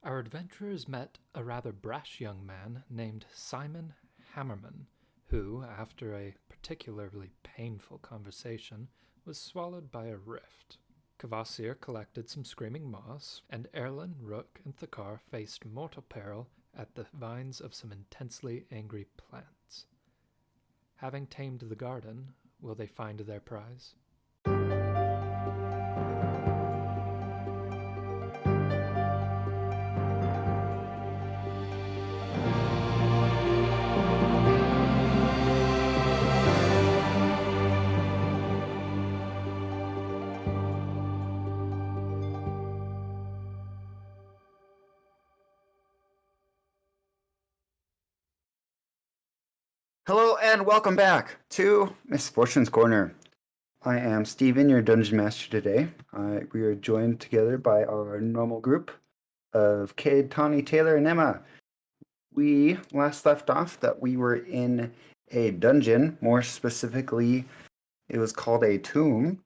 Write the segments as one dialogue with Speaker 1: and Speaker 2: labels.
Speaker 1: Our adventurers met a rather brash young man named Simon Hammerman, who, after a particularly painful conversation, was swallowed by a rift. Kvasir collected some screaming moss, and Erlin, Rook, and Thakar faced mortal peril at the vines of some intensely angry plants. Having tamed the garden, will they find their prize?
Speaker 2: Hello and welcome back to Misfortune's Corner. I am Steven, your Dungeon Master today. We are joined together by our normal group of Cade, Tawny, Taylor, and Emma. We last left off that we were in a dungeon. More specifically, it was called a tomb.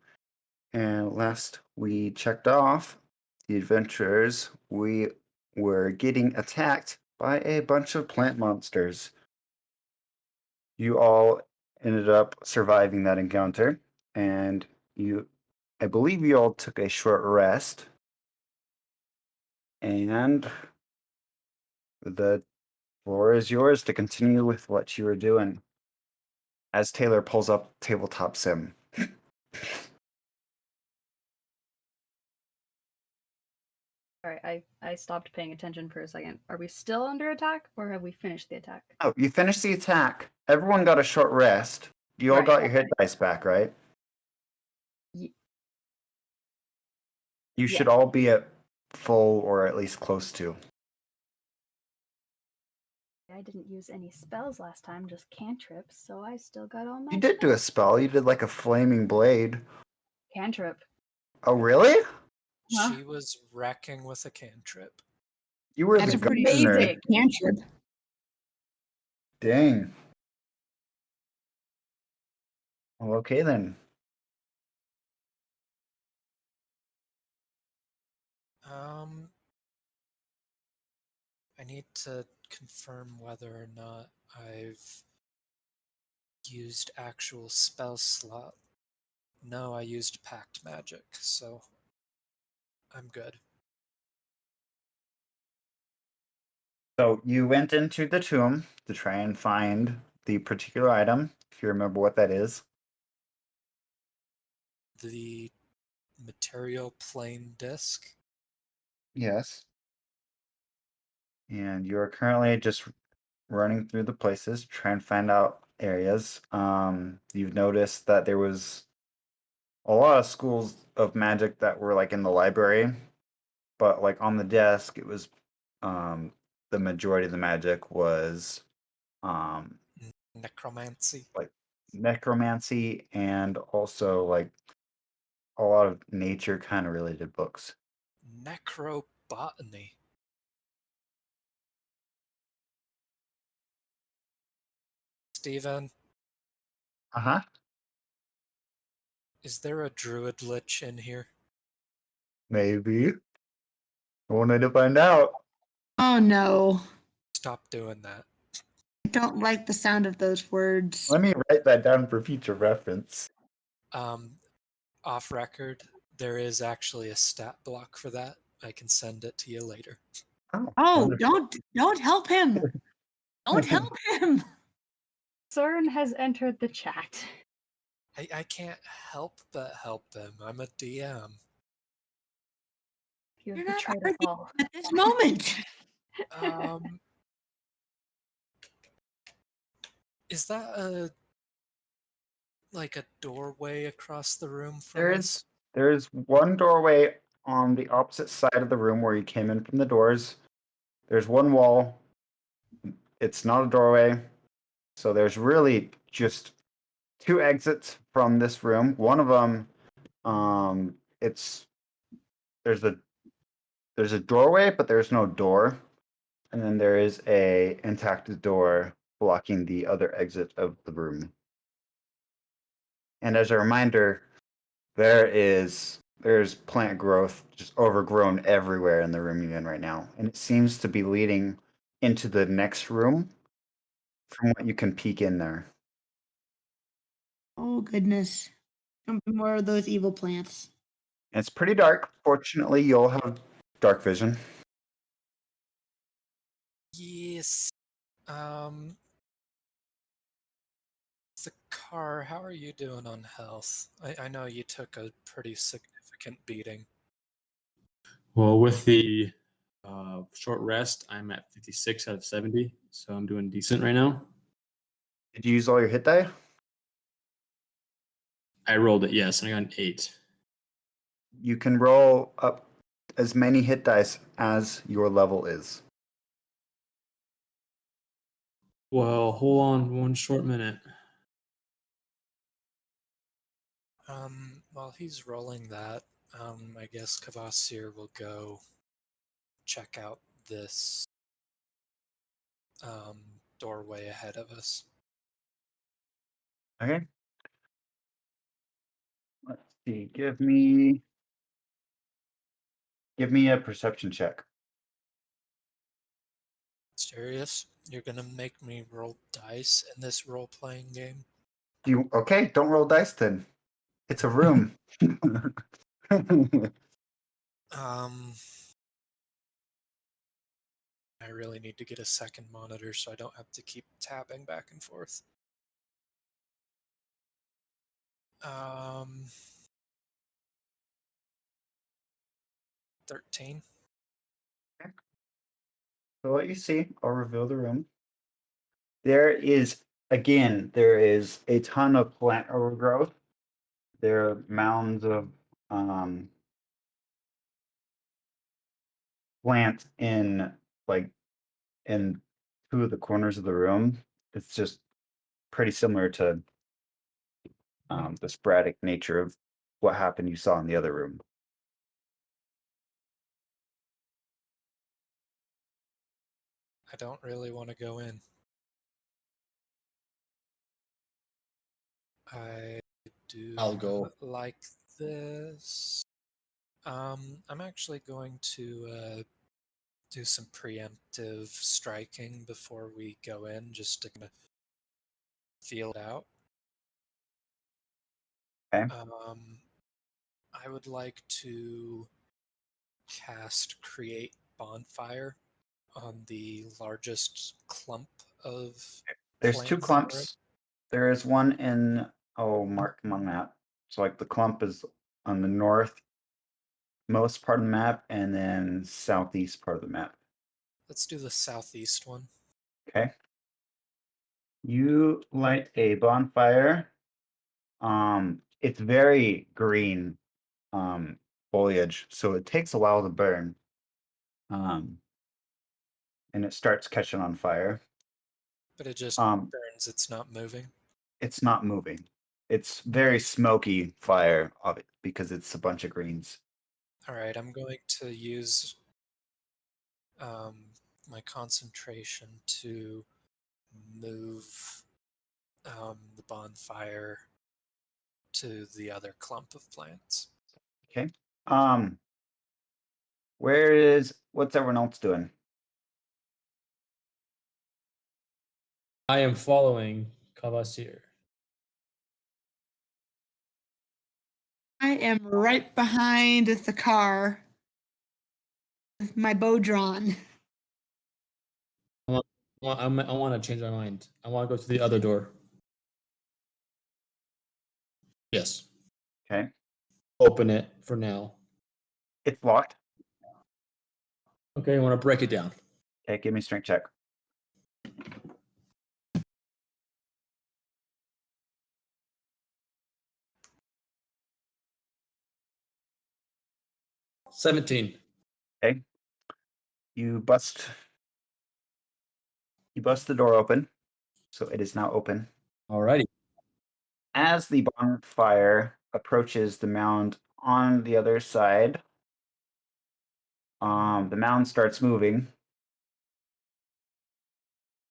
Speaker 2: And last we checked off the adventurers, we were getting attacked by a bunch of plant monsters. You all ended up surviving that encounter, and I believe you all took a short rest, and the floor is yours to continue with what you were doing. As Taylor pulls up Tabletop Sim.
Speaker 3: All right, I stopped paying attention for a second. Are we still under attack, or have we finished the attack?
Speaker 2: Oh, you finished the attack. Everyone got a short rest. You all
Speaker 3: Right,
Speaker 2: got your hit dice back, right?
Speaker 3: Ye-
Speaker 2: You
Speaker 3: Yeah.
Speaker 2: should all be at full or at least close to.
Speaker 3: I didn't use any spells last time, just cantrips, so I still got all my
Speaker 2: You did do a spell. You did like a flaming blade.
Speaker 3: cantrip.
Speaker 2: Oh, really?
Speaker 3: Huh?
Speaker 1: She was wrecking with a cantrip.
Speaker 2: You were
Speaker 4: That's
Speaker 2: the
Speaker 4: a pretty
Speaker 2: governor.
Speaker 3: basic.
Speaker 4: cantrip.
Speaker 2: Dang. Well, okay then.
Speaker 1: I need to confirm whether or not I've used actual spell slot. No, I used pact magic, so I'm good.
Speaker 2: So you went into the tomb to try and find the particular item, if you remember what that is.
Speaker 1: The material plane disc.
Speaker 2: Yes. And you're currently just running through the places, trying to find out areas. You've noticed that there was a lot of schools of magic that were like in the library, but like on the desk, it was the majority of the magic was um
Speaker 1: Necromancy.
Speaker 2: like necromancy and also like a lot of nature kind of related books.
Speaker 1: Necrobotany. Steven,
Speaker 2: Uh-huh.
Speaker 1: is there a druid lich in here?
Speaker 2: Maybe. I wanted to find out.
Speaker 4: Oh no.
Speaker 1: Stop doing that.
Speaker 4: I don't like the sound of those words.
Speaker 2: Let me write that down for future reference.
Speaker 1: Off record, there is actually a stat block for that. I can send it to you later.
Speaker 4: Oh,
Speaker 2: wonderful.
Speaker 4: don't help him. Don't help him.
Speaker 3: CERN has entered the chat.
Speaker 1: I can't help but help him. I'm a DM.
Speaker 3: You've
Speaker 4: You're not
Speaker 3: betrayed us
Speaker 4: arguing
Speaker 3: all.
Speaker 4: at this moment.
Speaker 1: Is that like a doorway across the room from us?
Speaker 2: There's one doorway on the opposite side of the room where you came in from the doors. There's one wall. It's not a doorway. So there's really just two exits from this room. One of them, it's there's a doorway, but there's no door. And then there is a intact door blocking the other exit of the room. And as a reminder, there is there's plant growth just overgrown everywhere in the room you're in right now. And it seems to be leading into the next room from what you can peek in there.
Speaker 4: Oh, goodness. Don't be more of those evil plants.
Speaker 2: And it's pretty dark. Fortunately, you'll have dark vision.
Speaker 1: Yes. The car, how are you doing on health? I know you took a pretty significant beating.
Speaker 5: Well, with the short rest, I'm at 56 out of 70, so I'm doing decent right now.
Speaker 2: Did you use all your hit die?
Speaker 5: I rolled it, yes, and I got an 8.
Speaker 2: You can roll up as many hit dice as your level is.
Speaker 5: Well, hold on one short minute.
Speaker 1: While he's rolling that, I guess Kvasir will go check out this doorway ahead of us.
Speaker 2: Okay. Let's see. Give me a perception check.
Speaker 1: Serious? You're gonna make me roll dice in this role-playing game?
Speaker 2: Okay, don't roll dice then. It's a room.
Speaker 1: I really need to get a second monitor so I don't have to keep tabbing back and forth. 13.
Speaker 2: So what you see, I'll reveal the room. There is a ton of plant overgrowth. There are mounds of plants in two of the corners of the room. It's just pretty similar to the sporadic nature of what happened you saw in the other room.
Speaker 1: I don't really want to go in. I do
Speaker 5: I'll go.
Speaker 1: like this. I'm actually going to do some preemptive striking before we go in, just to kind of feel it out.
Speaker 2: Okay.
Speaker 1: I would like to cast Create Bonfire on the largest clump of
Speaker 2: There's two
Speaker 1: plants in the room.
Speaker 2: clumps. There is one in mark them on map. So like the clump is on the northmost part of the map and then southeast part of the map.
Speaker 1: Let's do the southeast one.
Speaker 2: Okay. You light a bonfire. It's very green foliage, so it takes a while to burn. And it starts catching on fire.
Speaker 1: But it just
Speaker 2: Um,
Speaker 1: burns, it's not moving.
Speaker 2: It's not moving. It's very smoky fire of it because it's a bunch of greens.
Speaker 1: Alright, I'm going to use my concentration to move the bonfire to the other clump of plants.
Speaker 2: Okay. What's everyone else doing?
Speaker 5: I am following Kvasir.
Speaker 4: I am right behind the car with my bow drawn.
Speaker 5: I want to change my mind. I want to go to the other door. Yes.
Speaker 2: Okay.
Speaker 5: Open it for now.
Speaker 2: It's locked.
Speaker 5: Okay, I want to break it down.
Speaker 2: Okay, give me a strength check.
Speaker 5: $17.
Speaker 2: Okay. You bust the door open. So it is now open.
Speaker 5: Alrighty.
Speaker 2: As the bonfire approaches the mound on the other side, the mound starts moving.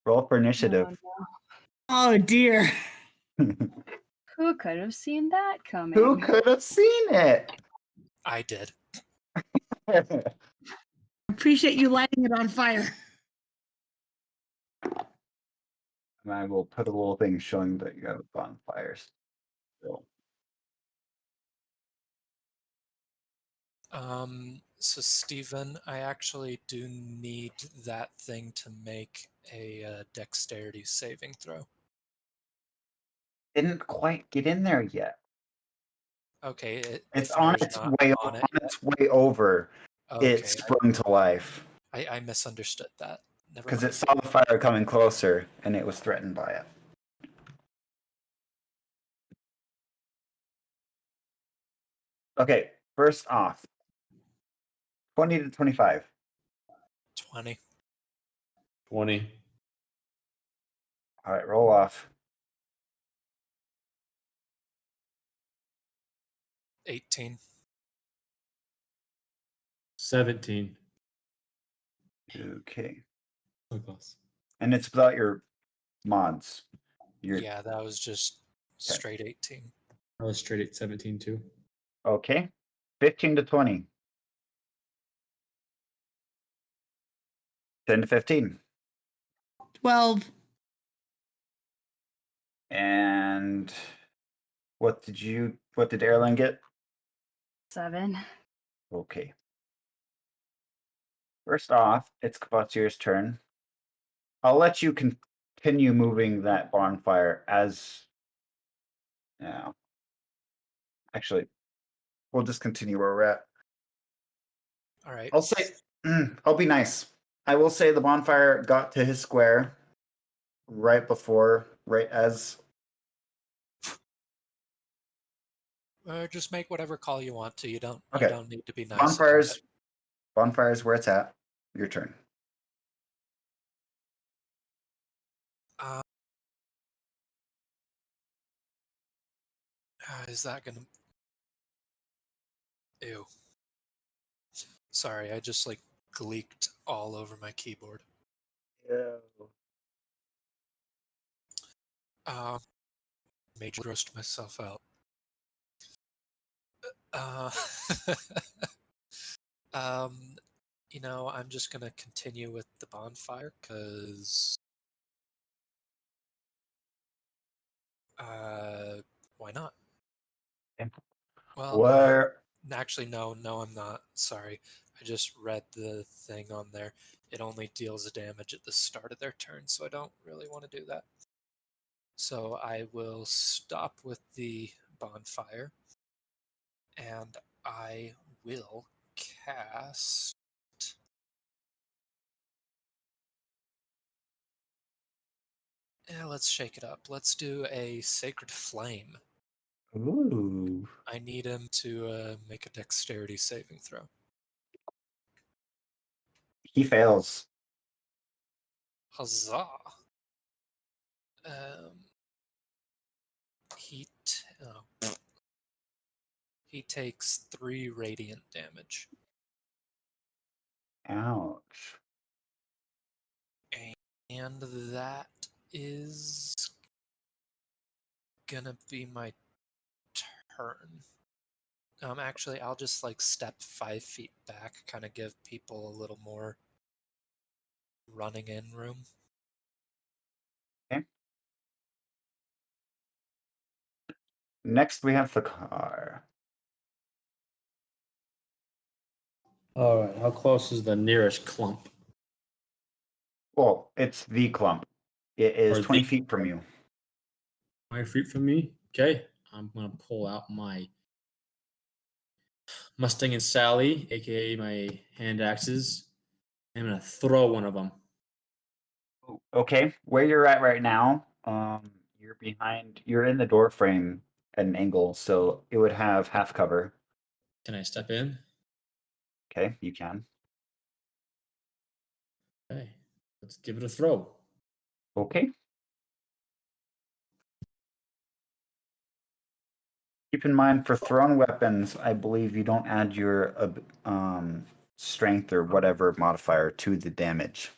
Speaker 2: Roll for initiative.
Speaker 4: Oh dear.
Speaker 3: Who could have seen that coming?
Speaker 2: Who could have seen it?
Speaker 1: I did.
Speaker 4: Appreciate you lighting it on fire.
Speaker 2: And I will put a little thing showing that you have bonfires. So,
Speaker 1: So Stephen, I actually do need that thing to make a dexterity saving throw.
Speaker 2: didn't quite get in there yet.
Speaker 1: Okay, the
Speaker 2: It's on
Speaker 1: fire's
Speaker 2: its
Speaker 1: not
Speaker 2: way
Speaker 1: on
Speaker 2: on
Speaker 1: it.
Speaker 2: its way over.
Speaker 1: Okay,
Speaker 2: It sprung to life
Speaker 1: I misunderstood that. Never
Speaker 2: because
Speaker 1: mind.
Speaker 2: it saw the fire coming closer and it was threatened by it. Okay, first off, 20 to 25.
Speaker 1: 20.
Speaker 5: 20.
Speaker 2: All right, roll off.
Speaker 1: 18.
Speaker 5: 17.
Speaker 2: Okay,
Speaker 5: So close.
Speaker 2: and it's without your mods. Your
Speaker 1: Yeah, that was just straight 18.
Speaker 5: I was straight at 17 too.
Speaker 2: okay, 15 to 20. 10 to 15.
Speaker 4: 12.
Speaker 2: And what did Airline get?
Speaker 3: 7.
Speaker 2: Okay. First off, it's Kvatsir's turn. I'll let you continue moving that bonfire as now. Actually, we'll just continue where we're at.
Speaker 1: All right.
Speaker 2: I'll say I'll be nice. I will say the bonfire got to his square right as
Speaker 1: Just make whatever call you want to. You don't
Speaker 2: Okay.
Speaker 1: need to be nice about it.
Speaker 2: bonfires where it's at. Your turn.
Speaker 1: Is that gonna? Ew. Sorry, I just like gleeked all over my keyboard. Major grossed myself out. Uh, I'm just gonna continue with the bonfire because, why not?
Speaker 2: Okay.
Speaker 1: Well,
Speaker 2: Where
Speaker 1: actually, no, I'm not. Sorry, I just read the thing on there. It only deals damage at the start of their turn, so I don't really want to do that. So I will stop with the bonfire, and I will cast. Yeah, let's shake it up. Let's do a Sacred Flame.
Speaker 2: Ooh.
Speaker 1: I need him to make a dexterity saving throw.
Speaker 2: He fails.
Speaker 1: Huzzah! He takes 3 radiant damage.
Speaker 2: Ouch.
Speaker 1: And that is gonna be my turn. Actually, I'll just like step 5 feet back, kind of give people a little more running in room.
Speaker 2: Okay. Next we have the car.
Speaker 5: All right. How close is the nearest clump?
Speaker 2: Well, it's the clump. It is
Speaker 5: Or
Speaker 2: 20
Speaker 5: the-
Speaker 2: feet from you.
Speaker 5: 5 feet from me. Okay. I'm gonna pull out my Mustang and Sally, aka my hand axes. I'm gonna throw one of them.
Speaker 2: Okay, where you're at right now, you're in the door frame at an angle, so it would have half cover.
Speaker 5: Can I step in?
Speaker 2: Okay, you can.
Speaker 5: Okay. Let's give it a throw.
Speaker 2: Okay. Keep in mind for thrown weapons, I believe you don't add your strength or whatever modifier to the damage.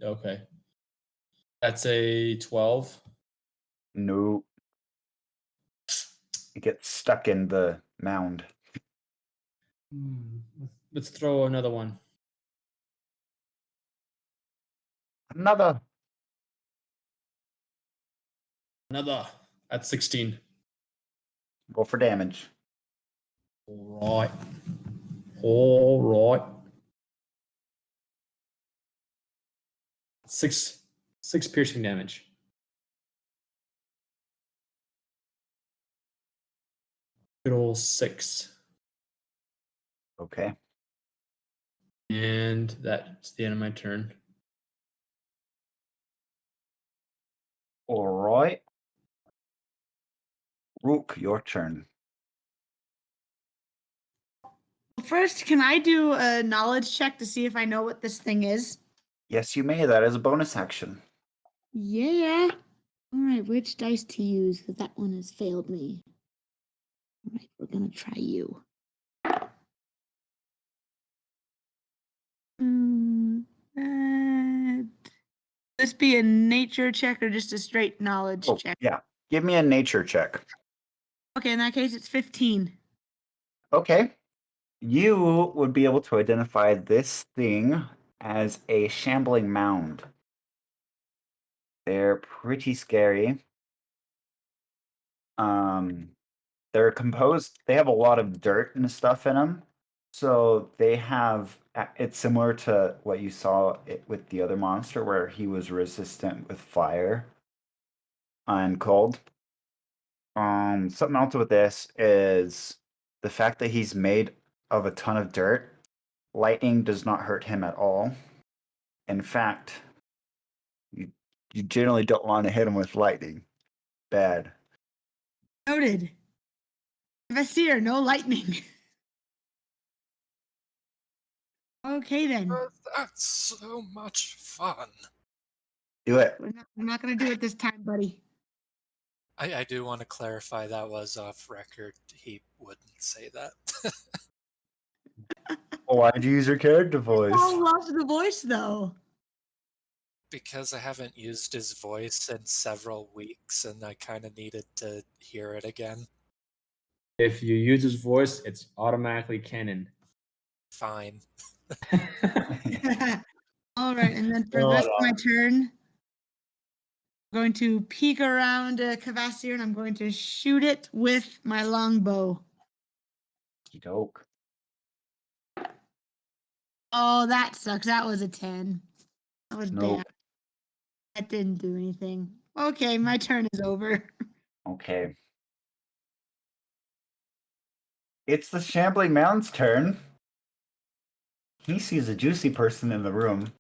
Speaker 5: Okay. That's a 12.
Speaker 2: No. It gets stuck in the mound.
Speaker 5: Let's throw another one.
Speaker 2: Another.
Speaker 5: Another. That's 16.
Speaker 2: Roll for damage.
Speaker 5: All right. All right. Six piercing damage. Good old 6.
Speaker 2: Okay.
Speaker 5: And that's the end of my turn.
Speaker 2: All right. Rook, your turn.
Speaker 4: First, can I do a knowledge check to see if I know what this thing is?
Speaker 2: Yes, you may. That is a bonus action.
Speaker 4: Yeah. All right, which dice to use? Because that one has failed me. All right, we're gonna try you. This be a nature check or just a straight knowledge
Speaker 2: Oh,
Speaker 4: check?
Speaker 2: yeah. Give me a nature check.
Speaker 4: Okay, in that case, it's 15.
Speaker 2: Okay. You would be able to identify this thing as a shambling mound. They're pretty scary. They're composed, they have a lot of dirt and stuff in them. So they have, it's similar to what you saw with the other monster where he was resistant with fire and cold. Something else with this is the fact that he's made of a ton of dirt. Lightning does not hurt him at all. In fact, you generally don't want to hit him with lightning. Bad.
Speaker 4: Noted. Vasir, no lightning. Okay then.
Speaker 1: That's so much fun.
Speaker 2: Do it.
Speaker 4: We're not gonna do it this time, buddy.
Speaker 1: I do want to clarify that was off record. He wouldn't say that.
Speaker 2: Why'd you use your character voice?
Speaker 4: Paul loves the voice though.
Speaker 1: Because I haven't used his voice in several weeks and I kind of needed to hear it again.
Speaker 5: If you use his voice, it's automatically canon.
Speaker 1: Fine.
Speaker 4: All right, and then for the rest of my turn, I'm going to peek around Kvasir and I'm going to shoot it with my longbow.
Speaker 2: Doke.
Speaker 4: Oh, that sucks. That was a 10. That was
Speaker 2: No.
Speaker 4: bad. That didn't do anything. Okay, my turn is over.
Speaker 2: Okay. It's the Shambling Mound's turn. He sees a juicy person in the room.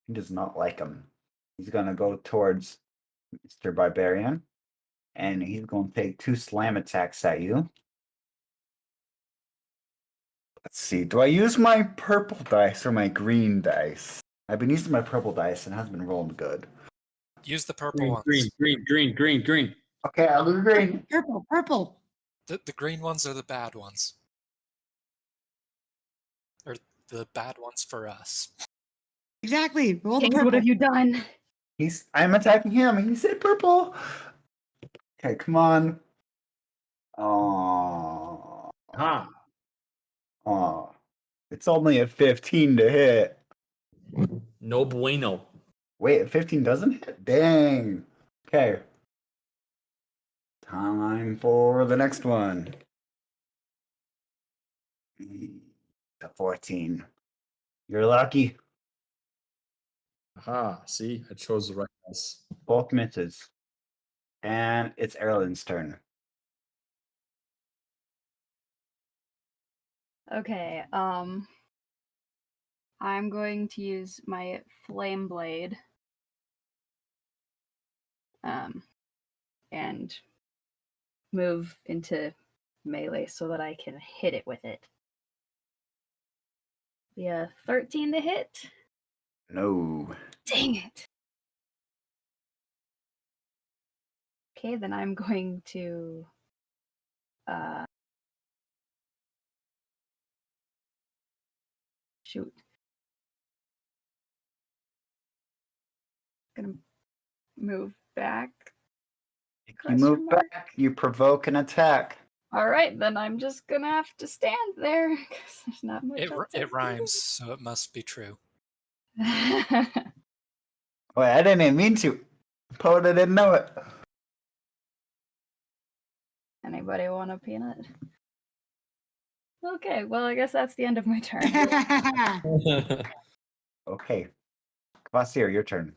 Speaker 2: He does not like him. He's going to go towards Mr. Barbarian. And he's going to take 2 slam attacks at you. Let's see. Do I use my purple dice or my green dice? I've been using my purple dice and it hasn't been rolling good.
Speaker 1: Use the purple
Speaker 5: Green,
Speaker 1: ones.
Speaker 5: green.
Speaker 2: Okay, I'll do green.
Speaker 4: Purple.
Speaker 1: The green ones are the bad ones. Or the bad ones for us.
Speaker 4: Exactly. Roll the
Speaker 3: James,
Speaker 4: purple.
Speaker 3: what have you done?
Speaker 2: I'm attacking him. He said purple. Okay, come on. Oh.
Speaker 5: Ha!
Speaker 2: Oh. It's only a 15 to hit.
Speaker 5: No bueno.
Speaker 2: Wait, a 15 doesn't hit? Dang. Okay. Time for the next one. The 14. You're lucky.
Speaker 5: Aha, see? I chose the right dice.
Speaker 2: Both misses. And it's Erlen's turn.
Speaker 3: Okay, I'm going to use my flame blade. And move into melee so that I can hit it with it. Yeah, 13 to hit.
Speaker 2: No.
Speaker 3: Dang it. Okay, then I'm going to shoot. Gonna move back.
Speaker 2: If you move back, you provoke an attack.
Speaker 3: All right, then I'm just gonna have to stand there because there's not much
Speaker 1: It,
Speaker 3: else I
Speaker 1: it
Speaker 3: can do.
Speaker 1: rhymes, so it must be true.
Speaker 2: Wait, I didn't even mean to. Poda didn't know it.
Speaker 3: Anybody want a peanut? Okay, well, I guess that's the end of my turn.
Speaker 2: Okay. Kvasir, your turn.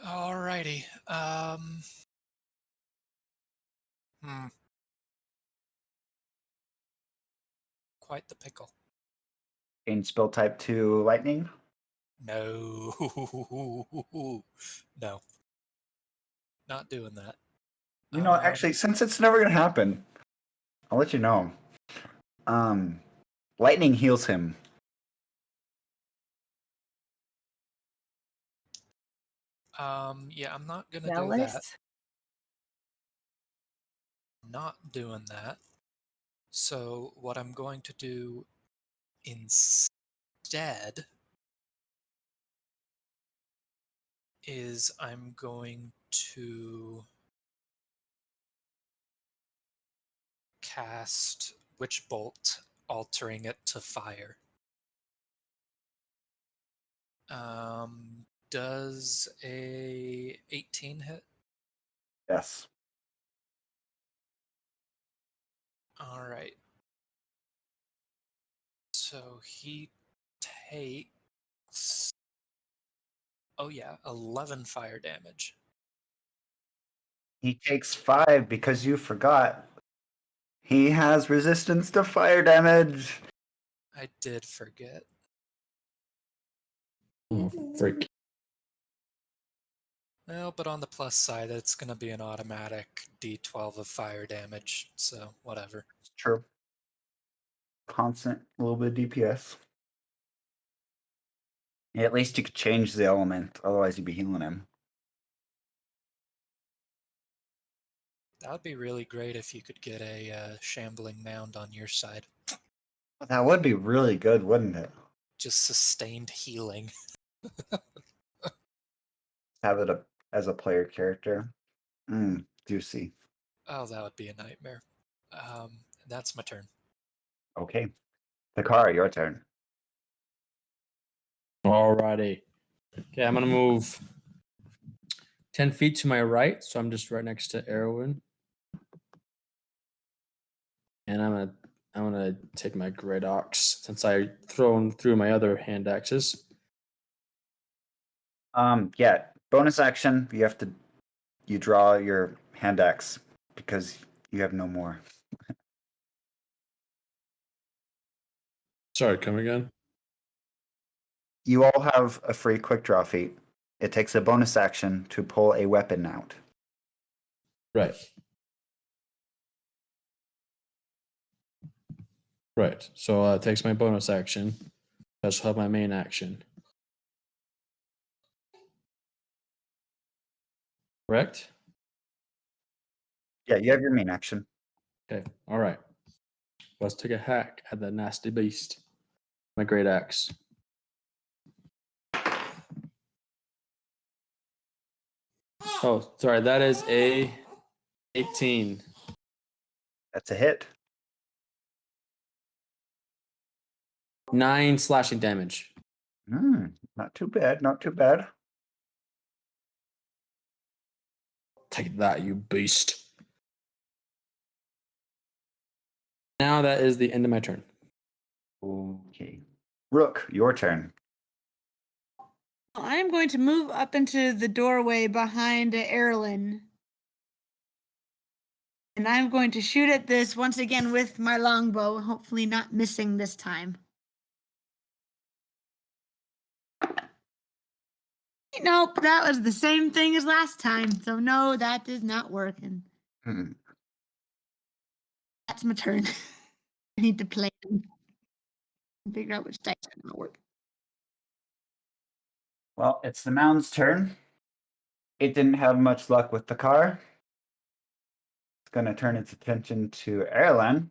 Speaker 1: Alrighty. Quite the pickle.
Speaker 2: Change spell type to lightning.
Speaker 1: No. No. Not doing that.
Speaker 2: You know, actually, since it's never gonna happen, I'll let you know. Lightning heals him.
Speaker 1: Yeah, I'm not gonna do that.
Speaker 3: Jealous?
Speaker 1: Not doing that. So what I'm going to do instead is I'm going to cast Witch Bolt, altering it to fire. Does a 18 hit?
Speaker 2: Yes.
Speaker 1: All right. So he takes, oh yeah, 11 fire damage.
Speaker 2: He takes 5 because you forgot. He has resistance to fire damage.
Speaker 1: I did forget.
Speaker 5: Oh, freak.
Speaker 1: Well, but on the plus side, it's going to be an automatic d12 of fire damage, so whatever.
Speaker 2: True. Constant, a little bit of DPS. Yeah, at least you could change the element. Otherwise, you'd be healing him.
Speaker 1: That would be really great if you could get a shambling mound on your side.
Speaker 2: That would be really good, wouldn't it?
Speaker 1: Just sustained healing.
Speaker 2: Have it as a player character. Juicy.
Speaker 1: Oh, that would be a nightmare. That's my turn.
Speaker 2: Okay. Takara, your turn.
Speaker 5: Alrighty. Okay, I'm gonna move 10 feet to my right, so I'm just right next to Erwin. And I'm gonna take my great axe since I thrown through my other hand axes.
Speaker 2: Yeah. Bonus action, you draw your hand axe because you have no more.
Speaker 5: Sorry, come again.
Speaker 2: You all have a free quick draw feat. It takes a bonus action to pull a weapon out.
Speaker 5: Right. Right. So it takes my bonus action. I just have my main action. Correct?
Speaker 2: Yeah, you have your main action.
Speaker 5: Okay. All right. Let's take a hack at that nasty beast. My great axe. Oh, sorry. That is a 18.
Speaker 2: That's a hit.
Speaker 5: 9 slashing damage.
Speaker 2: Not too bad, not too bad.
Speaker 5: Take that, you beast. Now that is the end of my turn.
Speaker 2: Okay. Rook, your turn.
Speaker 4: I'm going to move up into the doorway behind Erlin. And I'm going to shoot at this once again with my longbow, hopefully not missing this time. Nope, that was the same thing as last time. So no, that is not working. That's my turn. I need to plan and figure out which dice are going to work.
Speaker 2: Well, it's the mound's turn. It didn't have much luck with the car. It's going to turn its attention to Erlen.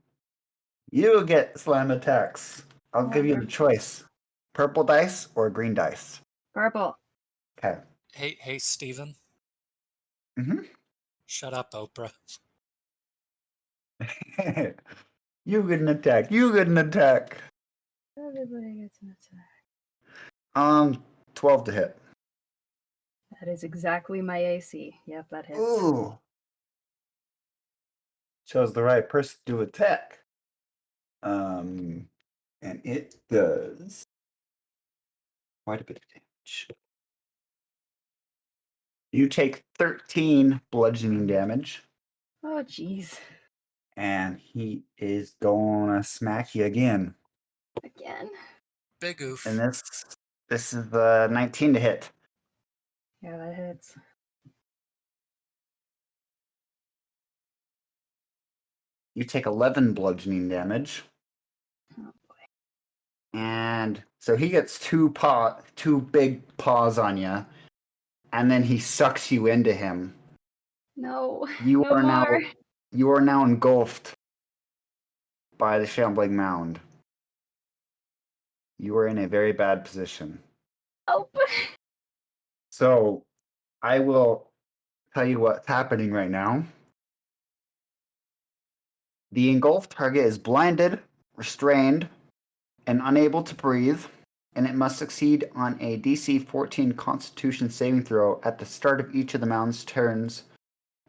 Speaker 2: You get slam attacks. I'll give you the choice. Purple dice or green dice.
Speaker 3: Purple.
Speaker 2: Okay.
Speaker 1: Hey, Steven. Shut up, Oprah.
Speaker 2: You get an attack. You get an attack.
Speaker 3: Everybody gets an attack.
Speaker 2: 12 to hit.
Speaker 3: That is exactly my AC. Yep, that hits.
Speaker 2: Ooh. Chose the right person to attack. And it does quite a bit of damage. You take 13 bludgeoning damage,
Speaker 3: Oh, jeez.
Speaker 2: and he is gonna smack you again.
Speaker 3: Again.
Speaker 1: Big oof.
Speaker 2: And this is 19 to hit.
Speaker 3: Yeah, that hits.
Speaker 2: You take 11 bludgeoning damage.
Speaker 3: Oh boy.
Speaker 2: And so he gets two big paws on you, and then he sucks you into him.
Speaker 3: No.
Speaker 2: You
Speaker 3: no
Speaker 2: are now engulfed by the shambling mound. You are in a very bad position.
Speaker 3: Oh.
Speaker 2: So I will tell you what's happening right now. The engulfed target is blinded, restrained, and unable to breathe, and it must succeed on a DC 14 Constitution saving throw at the start of each of the mound's turns,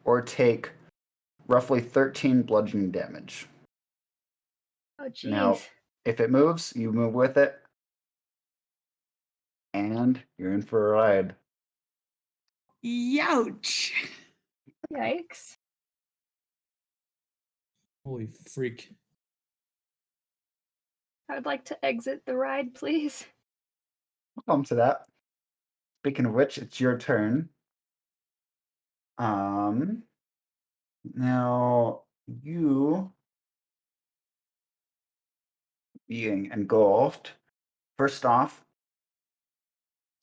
Speaker 2: or take roughly 13 bludgeoning damage.
Speaker 3: Oh, jeez.
Speaker 2: Now, if it moves, you move with it, and you're in for a ride.
Speaker 4: Youch.
Speaker 3: Yikes.
Speaker 5: Holy freak.
Speaker 3: I would like to exit the ride, please.
Speaker 2: We'll come to that. Speaking of which, it's your turn. Now you being engulfed. First off,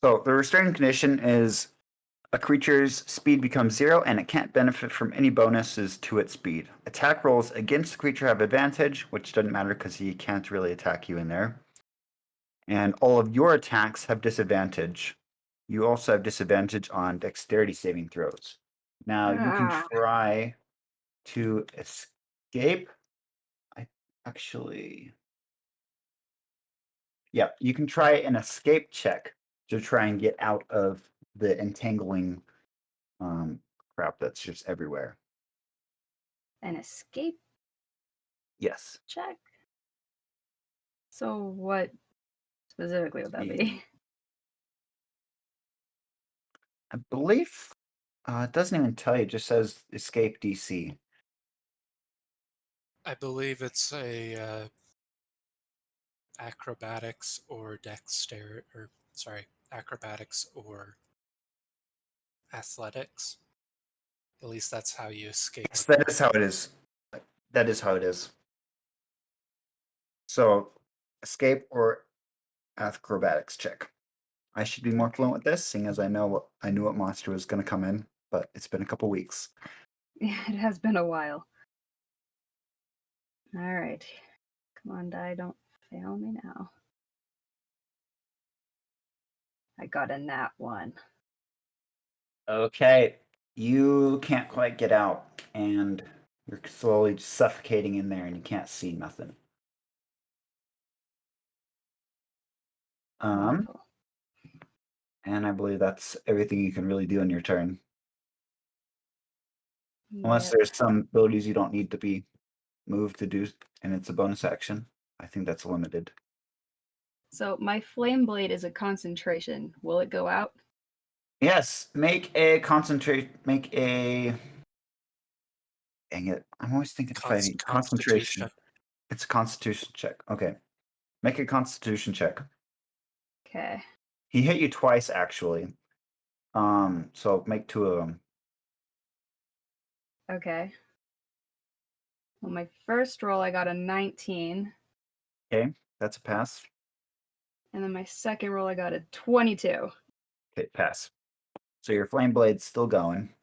Speaker 2: so the restraining condition is a creature's speed becomes 0 and it can't benefit from any bonuses to its speed. Attack rolls against the creature have advantage, which doesn't matter because he can't really attack you in there. And all of your attacks have disadvantage. You also have disadvantage on dexterity saving throws. Now you can try to escape. You can try an escape check to try and get out of the entangling crap that's just everywhere.
Speaker 3: An escape
Speaker 2: Yes.
Speaker 3: check? So what specifically would that be?
Speaker 2: I believe it doesn't even tell you, it just says escape DC.
Speaker 1: I believe it's a acrobatics or acrobatics or athletics. At least that's how you escape.
Speaker 2: Yes, that is how it is. That is how it is. So, escape or acrobatics check. I should be more fluent with this, seeing as I knew what monster was going to come in, but it's been a couple weeks.
Speaker 3: Yeah, it has been a while. All right. Come on, die. Don't fail me now. I got a nat 1.
Speaker 2: Okay. You can't quite get out, and you're slowly suffocating in there, and you can't see nothing.
Speaker 3: Wonderful.
Speaker 2: And I believe that's everything you can really do in your turn. Unless
Speaker 3: Yep.
Speaker 2: there's some abilities you don't need to be moved to do, and it's a bonus action. I think that's limited.
Speaker 3: So my flame blade is a concentration. Will it go out?
Speaker 2: Yes, make a. Dang it! I'm always thinking fighting. Concentration. It's a Constitution check. Okay, make a Constitution check.
Speaker 3: Okay.
Speaker 2: He hit you twice, actually. So make 2 of them.
Speaker 3: Okay. Well, my first roll, I got a 19.
Speaker 2: Okay, that's a pass.
Speaker 3: And then my second roll, I got a 22.
Speaker 2: Okay, pass. So your flame blade's still going.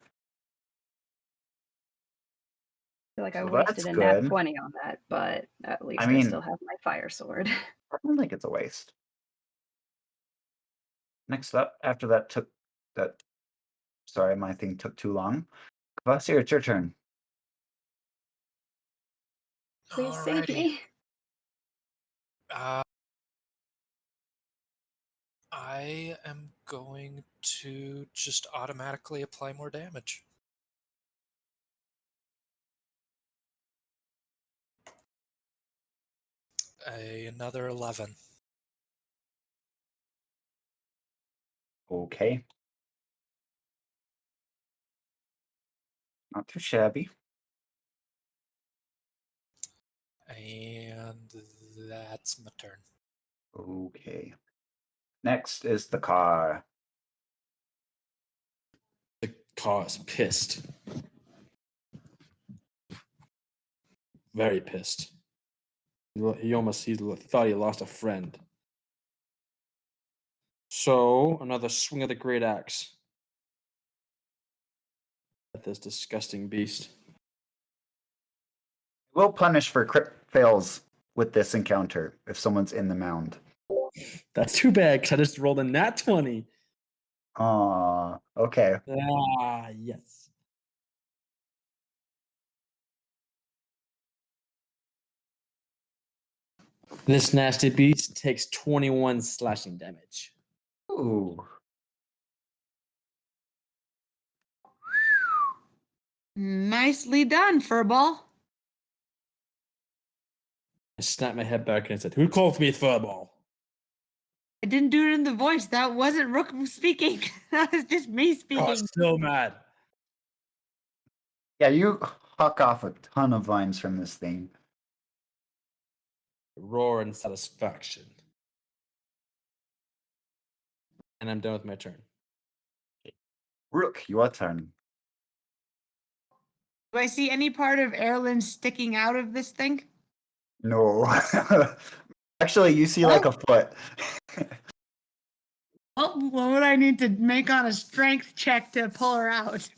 Speaker 3: I feel like I
Speaker 2: So
Speaker 3: wasted
Speaker 2: that's
Speaker 3: a
Speaker 2: good.
Speaker 3: nat 20 on that, but at least I
Speaker 2: mean-
Speaker 3: still have my fire sword.
Speaker 2: I don't think it's a waste. Next up, after that Sorry, my thing took too long. Kvasir, it's your turn.
Speaker 3: Please save
Speaker 1: Alrighty.
Speaker 3: me.
Speaker 1: I am going to just automatically apply more damage. Another 11.
Speaker 2: Okay. Not too shabby.
Speaker 1: And that's my turn.
Speaker 2: Okay. Next is the car.
Speaker 5: The car is pissed. Very pissed. He thought he lost a friend. So, another swing of the great axe at this disgusting beast.
Speaker 2: We'll punish for crit fails with this encounter if someone's in the mound.
Speaker 5: That's too bad, because I just rolled a nat 20.
Speaker 2: Okay.
Speaker 5: Ah, yes. This nasty beast takes 21 slashing damage.
Speaker 2: Ooh.
Speaker 4: Nicely done, Furball.
Speaker 5: I snapped my head back and I said, "Who called me Furball?"
Speaker 4: I didn't do it in the voice. That wasn't Rook speaking. That was just me
Speaker 5: Oh,
Speaker 4: speaking.
Speaker 5: still mad.
Speaker 2: Yeah, you huck off a ton of vines from this thing.
Speaker 5: Roar in satisfaction. And I'm done with my turn.
Speaker 2: Rook, your turn.
Speaker 4: Do I see any part of Erlen sticking out of this thing?
Speaker 2: No. Actually, you see like a foot.
Speaker 4: Well, what would I need to make on a strength check to pull her out?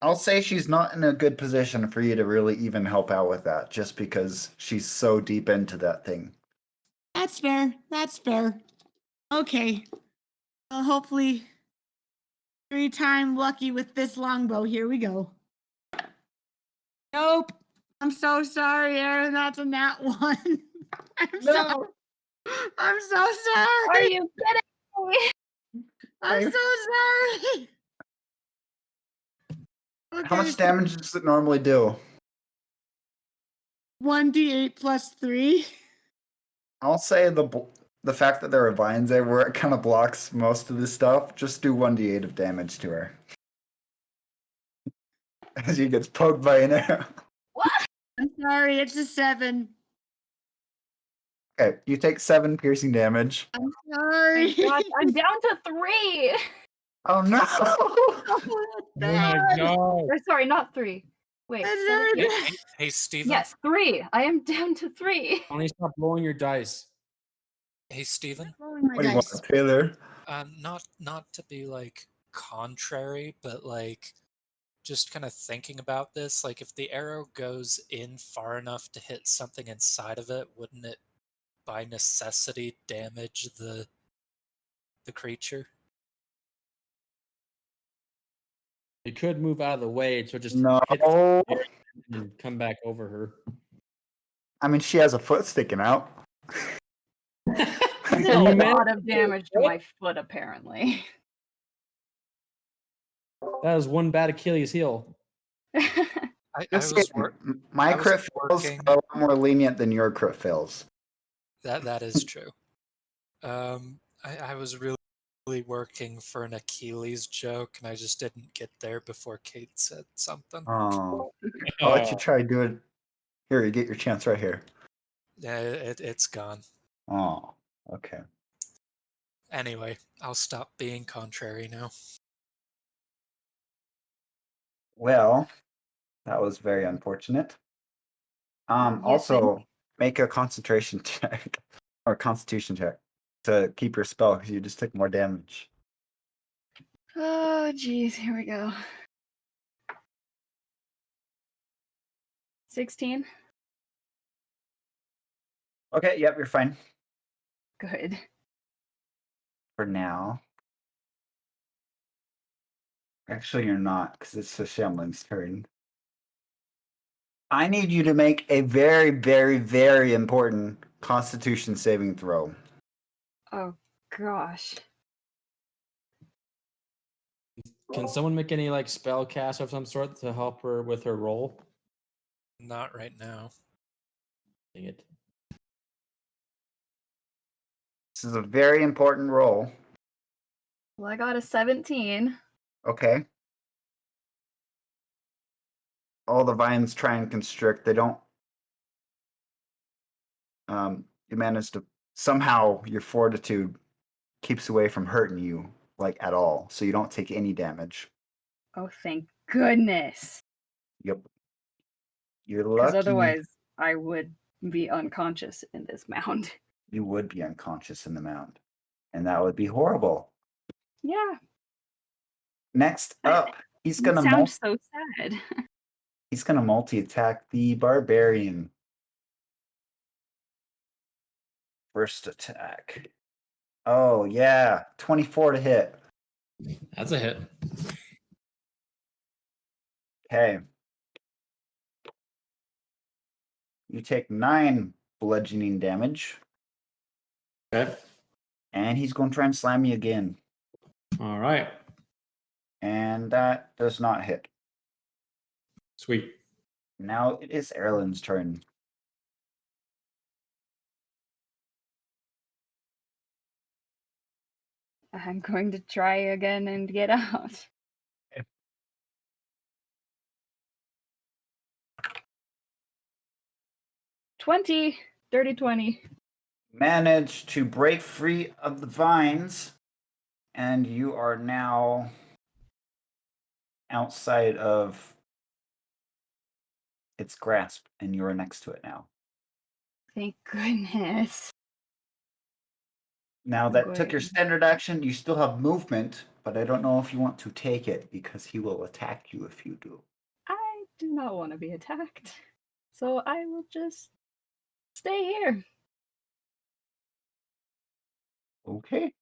Speaker 2: I'll say she's not in a good position for you to really even help out with that, just because she's so deep into that thing.
Speaker 4: That's fair. That's fair. Okay. Well, hopefully 3-time lucky with this longbow. Here we go. Nope. I'm so sorry, Aaron. That's a nat 1. I'm so sorry.
Speaker 3: Are you kidding me?
Speaker 4: I'm so sorry. Okay,
Speaker 2: How much damage does it normally do?
Speaker 4: 1d8 plus 3.
Speaker 2: I'll say the fact that there are vines everywhere, it kind of blocks most of the stuff. Just do 1d8 of damage to her. As she gets poked by an arrow.
Speaker 3: What?
Speaker 4: I'm sorry, it's a 7.
Speaker 2: Okay, you take 7 piercing damage.
Speaker 4: I'm sorry.
Speaker 3: God, I'm down to 3.
Speaker 2: Oh no!
Speaker 4: Oh, that's bad.
Speaker 3: Or sorry, not 3. Wait.
Speaker 4: That's
Speaker 3: 17?
Speaker 4: very
Speaker 1: Hey,
Speaker 4: bad.
Speaker 1: hey, Steven.
Speaker 3: Yes, 3. I am down to 3.
Speaker 5: Only stop blowing your dice.
Speaker 1: Hey, Steven.
Speaker 4: Rolling my
Speaker 2: What do you want,
Speaker 4: dice.
Speaker 2: Taylor?
Speaker 1: Not to be like contrary, but like just kind of thinking about this. Like, if the arrow goes in far enough to hit something inside of it, wouldn't it, by necessity, damage the creature?
Speaker 5: You could move out of the way, so just
Speaker 2: No.
Speaker 5: hit the air and come back over her.
Speaker 2: I mean, she has a foot sticking out.
Speaker 3: Did a lot of damage to my foot, apparently.
Speaker 5: That is one bad Achilles heel.
Speaker 1: I
Speaker 2: Just
Speaker 1: was
Speaker 2: saying, my
Speaker 1: I was
Speaker 2: crit fails
Speaker 1: working-
Speaker 2: are a lot more lenient than your crit fails.
Speaker 1: that is true. I was really working for an Achilles joke, and I just didn't get there before Kate said something.
Speaker 2: Oh, I'll let you try to do it. Here, you get your chance right here.
Speaker 1: Yeah, it's gone.
Speaker 2: Oh, okay.
Speaker 1: Anyway, I'll stop being contrary now.
Speaker 2: Well, that was very unfortunate. Also, make a concentration check or constitution check to keep your spell because you just took more damage.
Speaker 3: Oh, geez. Here we go. 16.
Speaker 2: Okay, yep, you're fine.
Speaker 3: Good.
Speaker 2: for now. Actually, you're not, because it's the Shemlin's turn. I need you to make a very, very, very important Constitution saving throw.
Speaker 3: Oh gosh.
Speaker 5: Can someone make any like spell cast of some sort to help her with her roll?
Speaker 1: Not right now.
Speaker 5: Dang it.
Speaker 2: This is a very important roll.
Speaker 3: Well, I got a 17.
Speaker 2: Okay. All the vines try and constrict. They don't. You manage to somehow your fortitude keeps away from hurting you like at all, so you don't take any damage.
Speaker 3: Oh, thank goodness.
Speaker 2: Yep. You're
Speaker 3: Because
Speaker 2: lucky.
Speaker 3: otherwise, I would be unconscious in this mound.
Speaker 2: You would be unconscious in the mound, and that would be horrible.
Speaker 3: Yeah.
Speaker 2: Next up, he's
Speaker 3: You
Speaker 2: gonna
Speaker 3: sound so sad.
Speaker 2: he's gonna multi-attack the barbarian. First attack. Oh yeah, 24 to hit.
Speaker 5: That's a hit.
Speaker 2: Okay. You take 9 bludgeoning damage,
Speaker 5: Okay.
Speaker 2: and he's going to try and slam you again.
Speaker 5: All right.
Speaker 2: And that does not hit.
Speaker 5: Sweet.
Speaker 2: Now it is Erlen's turn.
Speaker 3: I'm going to try again and get out.
Speaker 2: Okay.
Speaker 3: 20, 30, 20.
Speaker 2: Manage to break free of the vines, and you are now outside of its grasp, and you are next to it now.
Speaker 3: Thank goodness.
Speaker 2: Now that took your
Speaker 3: Great.
Speaker 2: standard action, you still have movement, but I don't know if you want to take it because he will attack you if you do.
Speaker 3: I do not want to be attacked. So I will just stay here.
Speaker 2: Okay.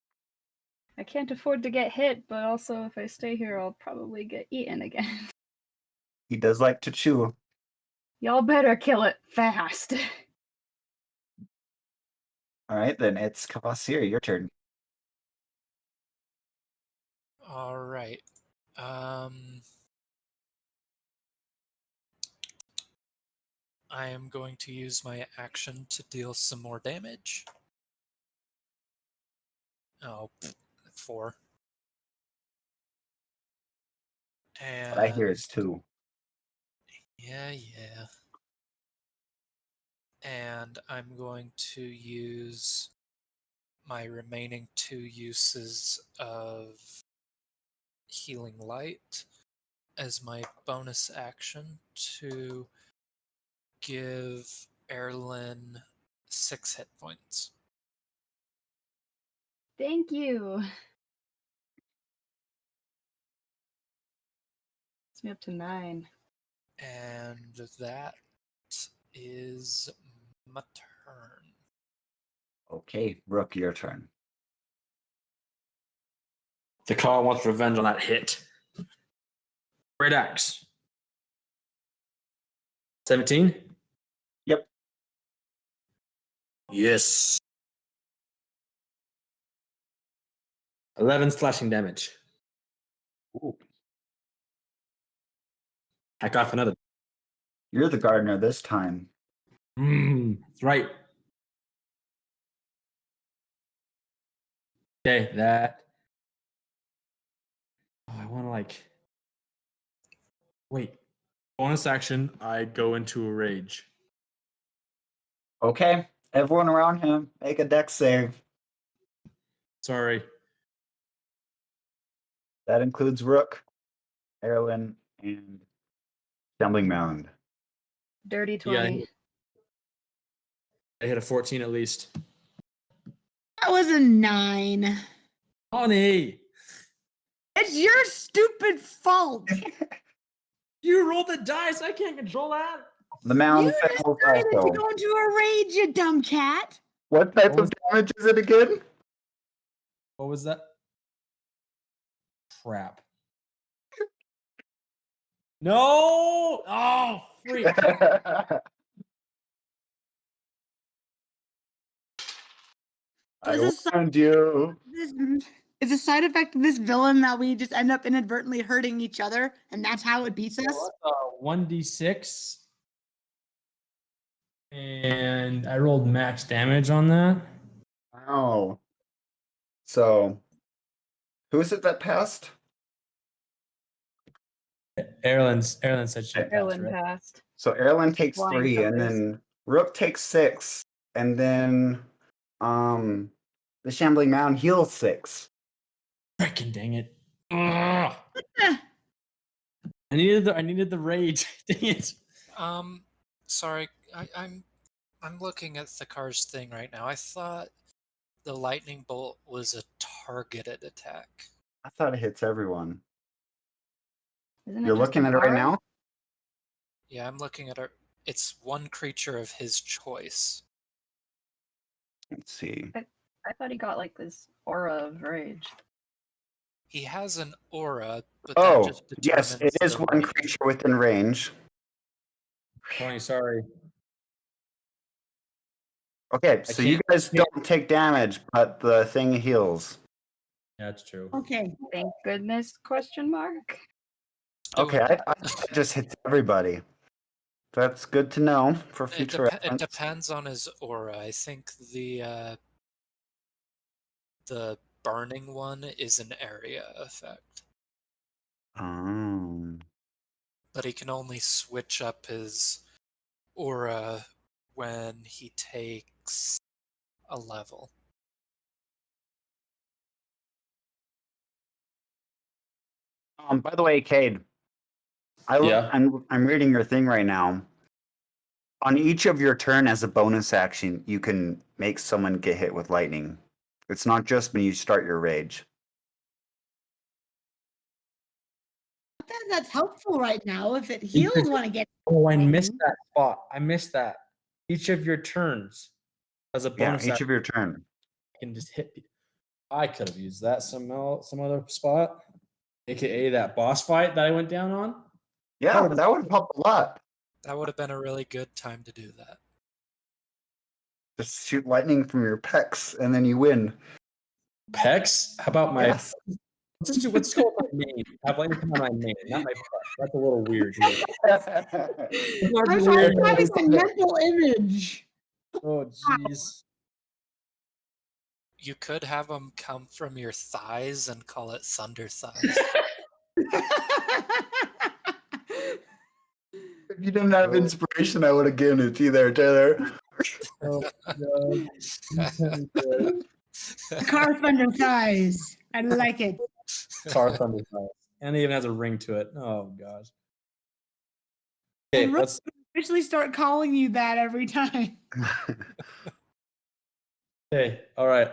Speaker 3: I can't afford to get hit, but also if I stay here, I'll probably get eaten again.
Speaker 2: He does like to chew.
Speaker 3: Y'all better kill it fast.
Speaker 2: All right, then it's Kavasir, your turn.
Speaker 1: All right. I am going to use my action to deal some more damage. Oh, 4. And
Speaker 2: What I hear is 2.
Speaker 1: yeah. And I'm going to use my remaining 2 uses of Healing Light as my bonus action to give Erlen 6 hit points.
Speaker 3: Thank you. It's me up to 9.
Speaker 1: And that is my turn.
Speaker 2: Okay, Rook, your turn.
Speaker 5: The claw wants revenge on that hit. Great axe. 17?
Speaker 2: Yep.
Speaker 5: Yes. 11 slashing damage.
Speaker 2: Ooh.
Speaker 5: Hack off another.
Speaker 2: You're the gardener this time.
Speaker 5: That's right. Okay, that. Oh, I want to like. Wait. Bonus action, I go into a rage.
Speaker 2: Okay, everyone around him, make a dex save.
Speaker 5: Sorry.
Speaker 2: That includes Rook, Erlen, and Stumbling Mound.
Speaker 3: Dirty
Speaker 5: Yeah,
Speaker 3: 20.
Speaker 5: I hit a 14 at least.
Speaker 4: That was a 9.
Speaker 5: Honey,
Speaker 4: It's your stupid fault.
Speaker 5: you rolled the dice. I can't control that.
Speaker 2: The mound
Speaker 4: You
Speaker 2: fails
Speaker 4: decided
Speaker 2: also.
Speaker 4: to go into a rage, you dumb cat.
Speaker 2: What type of damage is it again?
Speaker 5: What was that? Crap. No! Oh, freak.
Speaker 2: I
Speaker 4: Is this
Speaker 2: warned you.
Speaker 4: This is a side effect of this villain that we just end up inadvertently hurting each other, and that's how it beats us.
Speaker 5: 1d6. And I rolled max damage on that.
Speaker 2: Wow. So, who is it that passed?
Speaker 5: Erlen said she passed,
Speaker 3: Erlen
Speaker 5: right?
Speaker 3: passed.
Speaker 2: So Erlen takes
Speaker 3: Flying
Speaker 2: 3, and
Speaker 3: colors.
Speaker 2: then Rook takes 6, and then the Shambling Mound heals 6.
Speaker 5: Freaking dang it. Ugh. I needed the rage. Dang it.
Speaker 1: Sorry, I'm looking at Thakar's thing right now. I thought the lightning bolt was a targeted attack.
Speaker 2: I thought it hits everyone.
Speaker 3: Isn't it
Speaker 2: You're
Speaker 3: just
Speaker 2: looking
Speaker 3: an
Speaker 2: at it right
Speaker 3: aura?
Speaker 2: now?
Speaker 1: Yeah, I'm looking at it. It's one creature of his choice.
Speaker 2: Let's see.
Speaker 3: I thought he got like this aura of rage.
Speaker 1: He has an aura, but
Speaker 2: Oh,
Speaker 1: that just
Speaker 2: yes, it
Speaker 1: determines
Speaker 2: is
Speaker 1: the
Speaker 2: one
Speaker 1: range.
Speaker 2: creature within range.
Speaker 5: Tony, sorry.
Speaker 2: Okay, so you guys don't take damage, but the thing heals.
Speaker 5: Yeah, that's true.
Speaker 4: Okay.
Speaker 3: Thank goodness? Question mark.
Speaker 2: Okay,
Speaker 1: Doing
Speaker 2: I just hit everybody. That's good to know for
Speaker 1: It,
Speaker 2: future
Speaker 1: it
Speaker 2: reference.
Speaker 1: depends on his aura. I think the burning one is an area effect,
Speaker 2: Oh.
Speaker 1: but he can only switch up his aura when he takes a level.
Speaker 2: By the way, Cade,
Speaker 5: Yeah.
Speaker 2: I'm reading your thing right now. On each of your turn as a bonus action, you can make someone get hit with lightning. It's not just when you start your rage.
Speaker 4: That's helpful right now. If it heals when it gets.
Speaker 5: Oh, I missed that spot. I missed that. Each of your turns as a
Speaker 2: Yeah,
Speaker 5: bonus
Speaker 2: each
Speaker 5: action
Speaker 2: of your turn.
Speaker 5: can just hit me. I could have used that some other spot, aka that boss fight that I went down on.
Speaker 2: Yeah, that would have helped a lot.
Speaker 1: That would have been a really good time to do that.
Speaker 2: Just shoot lightning from your pecs, and then you win.
Speaker 5: Pecs? How about my?
Speaker 2: Yes.
Speaker 5: Let's go with my name. Have lightning come on my name, not my pecs. That's a little weird. Here.
Speaker 4: I'm sorry, I'm having a mental image.
Speaker 5: Oh, jeez.
Speaker 1: You could have them come from your thighs and call it thunder thighs.
Speaker 2: If you didn't have inspiration, I would have given it to you there, Taylor.
Speaker 5: Oh, God.
Speaker 4: Car thunder thighs. I like it.
Speaker 5: Car thunder thighs. And it even has a ring to it. Oh, gosh. Okay,
Speaker 4: And
Speaker 5: let's.
Speaker 4: officially start calling you that every time.
Speaker 5: Okay, all right.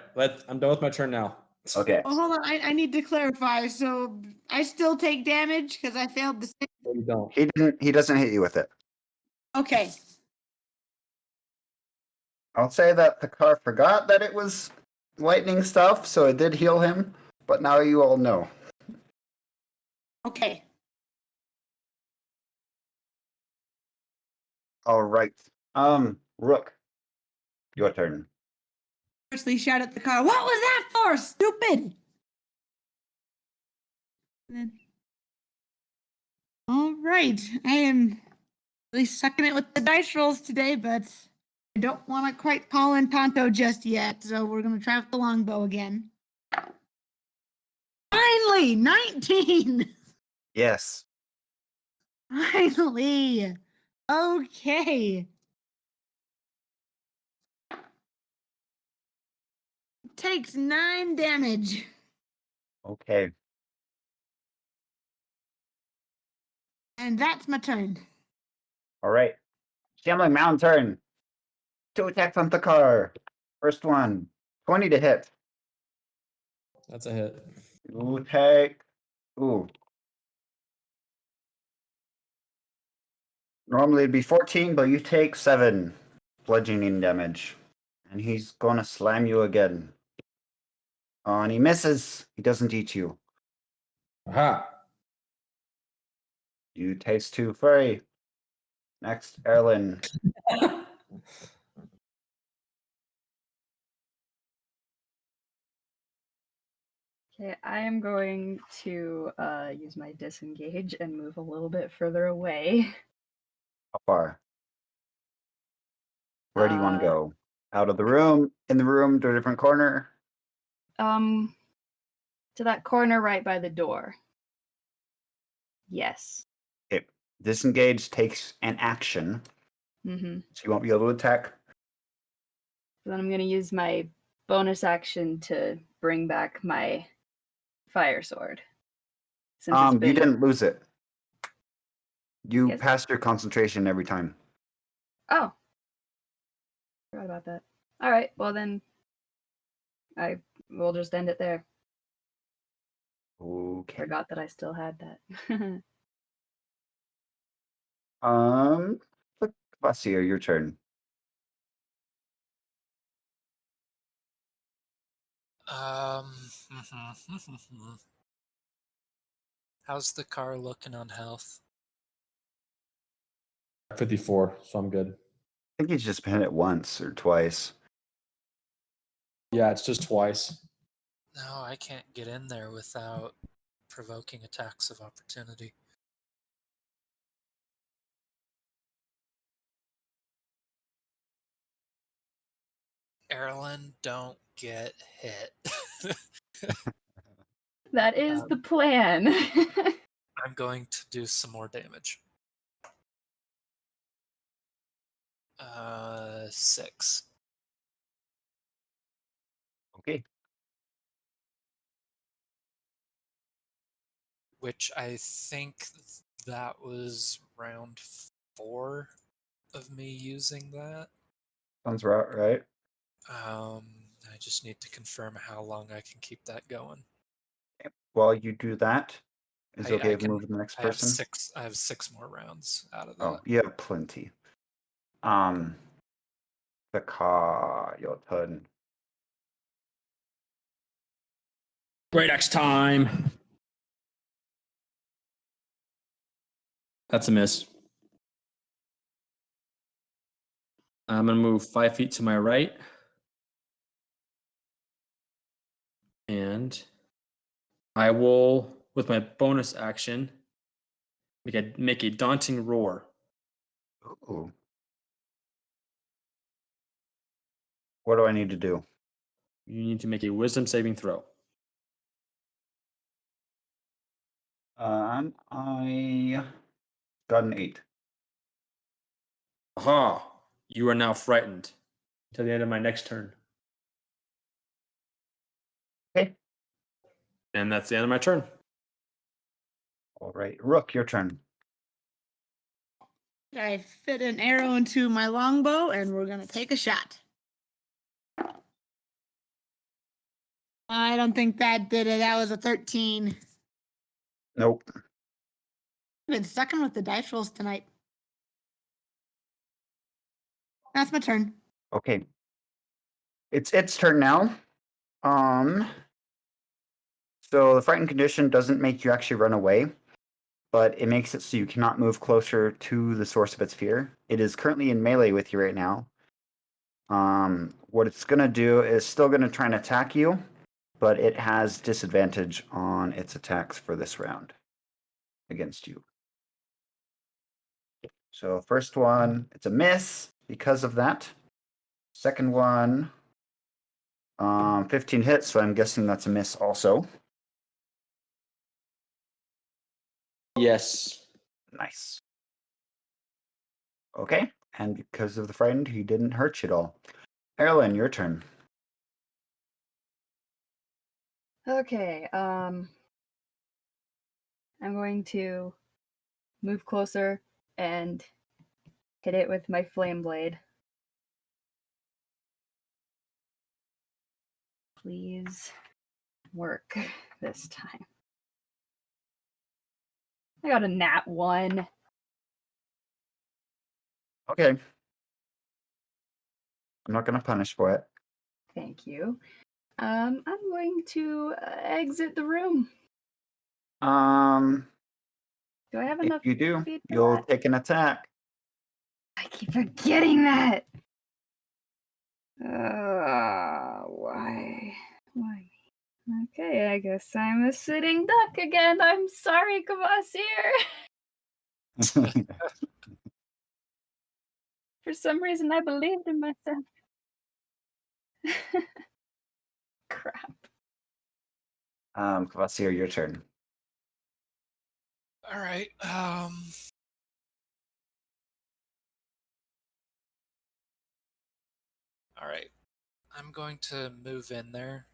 Speaker 5: I'm done with my turn now.
Speaker 2: Okay.
Speaker 4: Oh, hold on. I need to clarify. So I still take damage because I failed the save.
Speaker 5: No, you don't.
Speaker 2: He doesn't hit you with it.
Speaker 4: Okay.
Speaker 2: I'll say that the car forgot that it was lightning stuff, so it did heal him, but now you all know.
Speaker 4: Okay.
Speaker 2: All right. Rook, your turn.
Speaker 4: Firstly, shout at the car. What was that for, stupid? And then, all right. I am really sucking it with the dice rolls today, but I don't want to quite call in Tonto just yet, so we're going to try with the longbow again. Finally, 19.
Speaker 2: Yes.
Speaker 4: Finally. Okay. Takes 9 damage.
Speaker 2: Okay.
Speaker 4: And that's my turn.
Speaker 2: All right. Shambling Mound turn. 2 attacks on the car. First one, 20 to hit.
Speaker 5: That's a hit.
Speaker 2: You take. Ooh. Normally it'd be 14, but you take 7 bludgeoning damage. And he's gonna slam you again. And he misses. He doesn't eat you.
Speaker 5: Aha.
Speaker 2: You taste too furry. Next, Erlen.
Speaker 3: Okay, I am going to use my disengage and move a little bit further away.
Speaker 2: How far? Where do you want to
Speaker 3: Uh,
Speaker 2: go? Out of the room? In the room? To a different corner?
Speaker 3: To that corner right by the door. Yes.
Speaker 2: Okay. Disengage takes an action,
Speaker 3: Mm-hmm.
Speaker 2: so you won't be able to attack.
Speaker 3: Then I'm gonna use my bonus action to bring back my fire sword. Since it's
Speaker 2: You
Speaker 3: been
Speaker 2: didn't lose it. You
Speaker 3: Yes.
Speaker 2: passed your concentration every time.
Speaker 3: Oh. Forgot about that. Alright, well then I will just end it there.
Speaker 2: Okay.
Speaker 3: Forgot that I still had that.
Speaker 2: Kvasir, your turn.
Speaker 1: How's the car looking on health?
Speaker 5: 54, so I'm good.
Speaker 2: I think he's just been hit once or twice.
Speaker 5: Yeah, it's just twice.
Speaker 1: No, I can't get in there without provoking attacks of opportunity. Erlen, don't get hit.
Speaker 3: That is the plan.
Speaker 1: I'm going to do some more damage. 6.
Speaker 2: Okay.
Speaker 1: Which I think that was round 4 of me using that.
Speaker 2: Sounds right.
Speaker 1: I just need to confirm how long I can keep that going.
Speaker 2: While you do that, is it
Speaker 1: I
Speaker 2: okay if we
Speaker 1: can-
Speaker 2: move to the next
Speaker 1: I have
Speaker 2: person?
Speaker 1: 6. I have 6 more rounds out of that.
Speaker 2: Oh, you have plenty. The car, your turn.
Speaker 5: Great X time. That's a miss. I'm going to move 5 feet to my right. And I will, with my bonus action, make a daunting roar.
Speaker 2: Ooh. What do I need to do?
Speaker 5: You need to make a wisdom saving throw.
Speaker 2: I got an 8.
Speaker 5: Aha! You are now frightened until the end of my next turn.
Speaker 2: Okay.
Speaker 5: And that's the end of my turn.
Speaker 2: All right. Rook, your turn.
Speaker 4: I fit an arrow into my longbow, and we're gonna take a shot. I don't think that did it. That was a 13.
Speaker 2: Nope.
Speaker 4: I've been sucking with the dice rolls tonight. That's my turn.
Speaker 2: Okay. It's its turn now. So the frightened condition doesn't make you actually run away, but it makes it so you cannot move closer to the source of its fear. It is currently in melee with you right now. What it's gonna do is still gonna try and attack you, but it has disadvantage on its attacks for this round against you. So first one, it's a miss because of that. Second one, 15 hits, so I'm guessing that's a miss also.
Speaker 5: Yes.
Speaker 2: Nice. Okay, and because of the frightened, he didn't hurt you at all. Erlen, your turn.
Speaker 3: Okay, I'm going to move closer and hit it with my flame blade. Please work this time. I got a nat 1.
Speaker 2: Okay. I'm not going to punish for it.
Speaker 3: Thank you. I'm going to exit the room.
Speaker 2: Um,
Speaker 3: Do I have
Speaker 2: if
Speaker 3: enough
Speaker 2: you do,
Speaker 3: speed for
Speaker 2: you'll
Speaker 3: that?
Speaker 2: take an attack.
Speaker 3: I keep forgetting that. Why? Why me? Okay, I guess I'm a sitting duck again. I'm sorry, Kvasir. For some reason, I believed in myself. Crap.
Speaker 2: Kvasir, your turn.
Speaker 1: All right. All right. I'm going to move in there.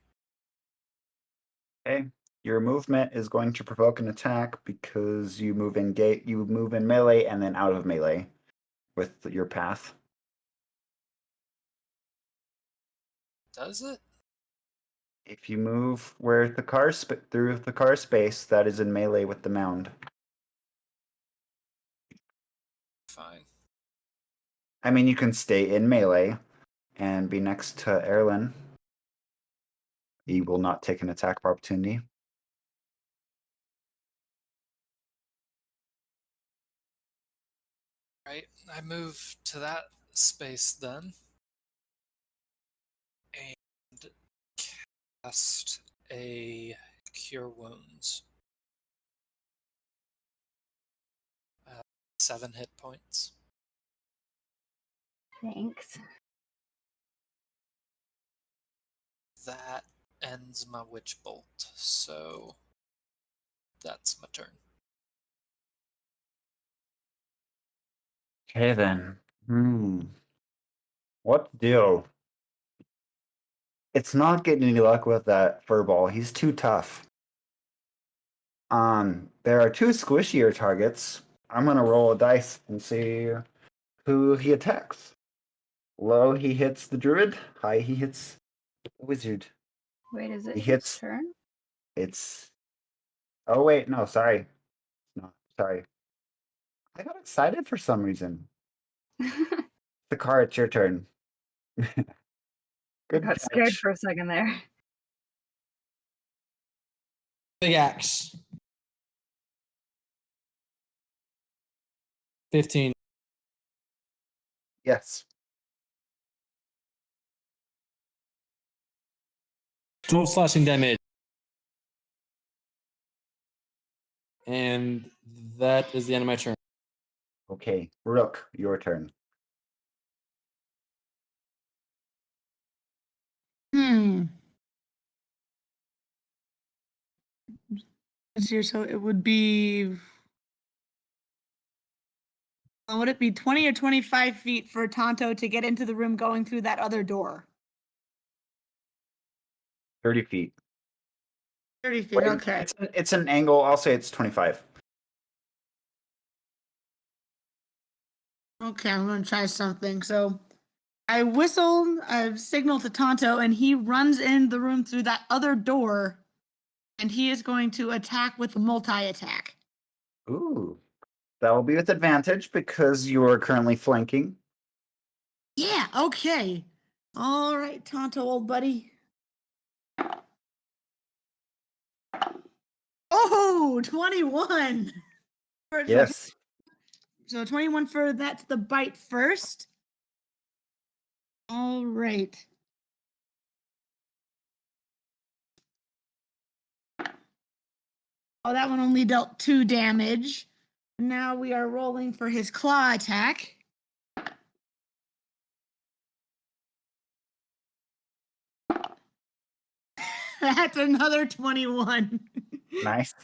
Speaker 2: Okay. Your movement is going to provoke an attack because you move in melee and then out of melee with your path.
Speaker 1: Does it?
Speaker 2: If you move where the car through the car space, that is in melee with the mound.
Speaker 1: Fine.
Speaker 2: I mean, you can stay in melee and be next to Erlen. He will not take an attack of opportunity.
Speaker 1: Right. I move to that space then. And cast a Cure Wounds. 7 hit points.
Speaker 3: Thanks.
Speaker 1: That ends my Witch Bolt, so that's my turn.
Speaker 2: Okay then. What to do? It's not getting any luck with that furball. He's too tough. There are 2 squishier targets. I'm gonna roll a dice and see who he attacks. Low, he hits the druid. High, he hits the wizard.
Speaker 3: Wait, is it
Speaker 2: He
Speaker 3: his
Speaker 2: hits.
Speaker 3: turn?
Speaker 2: It's. Oh wait, no, sorry. No, sorry. I got excited for some reason. The car, it's your turn.
Speaker 3: I
Speaker 2: Good
Speaker 3: got scared
Speaker 2: catch.
Speaker 3: for a second there.
Speaker 5: Big axe. 15.
Speaker 2: Yes.
Speaker 5: 12 slashing damage. And that is the end of my turn.
Speaker 2: Okay, Rook, your turn.
Speaker 4: This year, so it would be. Would it be 20 or 25 feet for Tonto to get into the room going through that other door?
Speaker 2: 30 feet.
Speaker 4: 30 feet,
Speaker 2: Wait,
Speaker 4: okay.
Speaker 2: it's an angle. I'll say it's 25.
Speaker 4: Okay, I'm going to try something. So I whistle, I signal to Tonto, and he runs in the room through that other door, and he is going to attack with a multi-attack.
Speaker 2: Ooh. That will be with advantage because you are currently flanking.
Speaker 4: Yeah, okay. All right, Tonto, old buddy. Oh, 21.
Speaker 2: Yes.
Speaker 4: So 21 for that's the bite first. All right. Oh, that one only dealt 2 damage. Now we are rolling for his claw attack. That's another 21.
Speaker 2: Nice.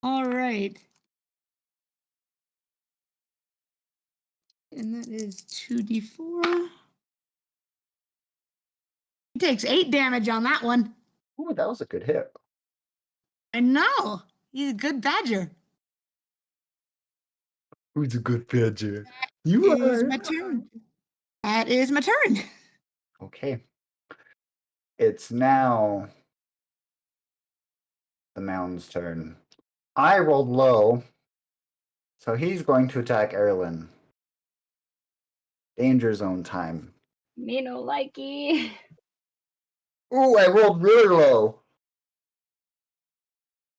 Speaker 4: All right. And that is 2d4. He takes 8 damage on that one.
Speaker 2: Ooh, that was a good hit.
Speaker 4: I know. He's a good badger.
Speaker 2: Who's a good badger? You
Speaker 4: Is
Speaker 2: are.
Speaker 4: my turn. That is my turn.
Speaker 2: Okay. It's now the mound's turn. I rolled low, so he's going to attack Erlen. Danger zone time.
Speaker 3: Me no likey.
Speaker 2: Ooh, I rolled really low.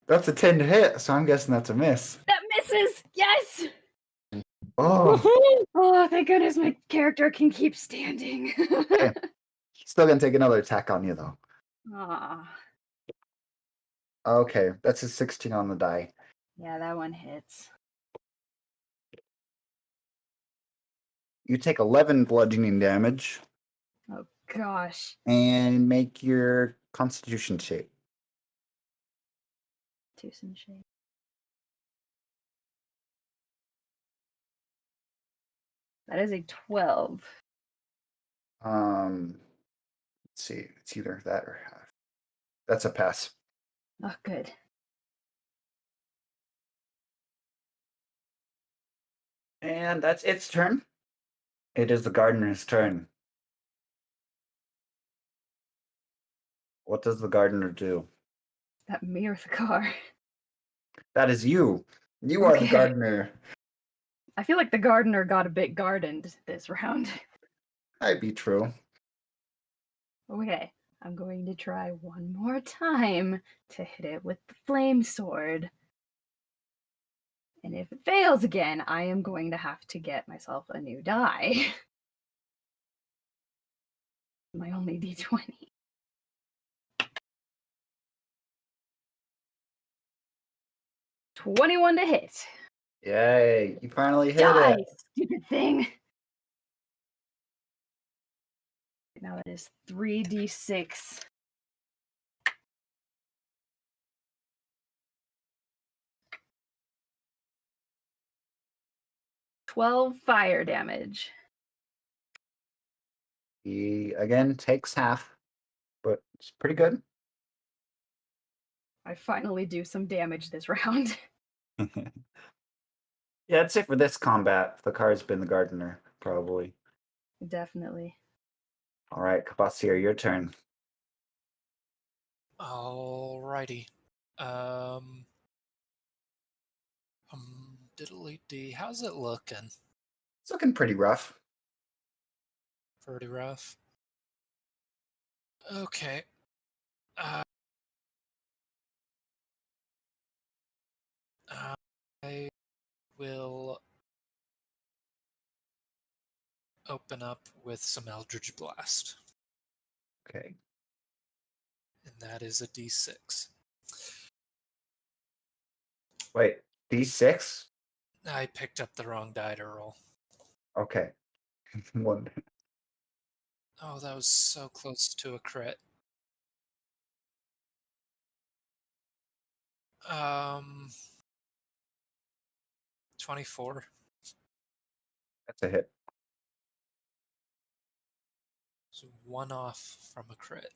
Speaker 2: That's a 10 to hit, so I'm guessing that's a miss.
Speaker 3: That misses! Yes!
Speaker 2: Oh,
Speaker 3: Oh, thank goodness my character can keep standing.
Speaker 2: okay. Still gonna take another attack on you, though.
Speaker 3: Aw.
Speaker 2: Okay, that's a 16 on the die.
Speaker 3: Yeah, that one hits.
Speaker 2: You take 11 bludgeoning damage
Speaker 3: Oh gosh.
Speaker 2: and make your constitution save.
Speaker 3: Twosome shade. That is a 12.
Speaker 2: Let's see. It's either that or half. That's a pass.
Speaker 3: Oh, good.
Speaker 2: And that's its turn. It is the gardener's turn. What does the gardener do?
Speaker 3: That me or the car?
Speaker 2: That is you. You are the
Speaker 3: Okay.
Speaker 2: gardener.
Speaker 3: I feel like the gardener got a bit gardened this round.
Speaker 2: Might be true.
Speaker 3: Okay, I'm going to try one more time to hit it with the flame sword. And if it fails again, I am going to have to get myself a new die. My only d20. $21 to hit.
Speaker 2: Yay, you finally hit
Speaker 3: Die,
Speaker 2: it.
Speaker 3: stupid thing. Now that is 3d6. $12 fire damage.
Speaker 2: He again takes half, but it's pretty good.
Speaker 3: I finally do some damage this round.
Speaker 2: Yeah, I'd say for this combat, the car's been the gardener, probably.
Speaker 3: Definitely.
Speaker 2: All right, Kabasir, your turn.
Speaker 1: Alrighty. Diddly dee. How's it looking?
Speaker 2: It's looking pretty rough.
Speaker 1: Pretty rough. Okay. I will open up with some Eldritch Blast,
Speaker 2: Okay.
Speaker 1: and that is a d6.
Speaker 2: Wait, D6?
Speaker 1: I picked up the wrong die to roll.
Speaker 2: Okay. One.
Speaker 1: Oh, that was so close to a crit. 24.
Speaker 2: That's a hit.
Speaker 1: So one off from a crit.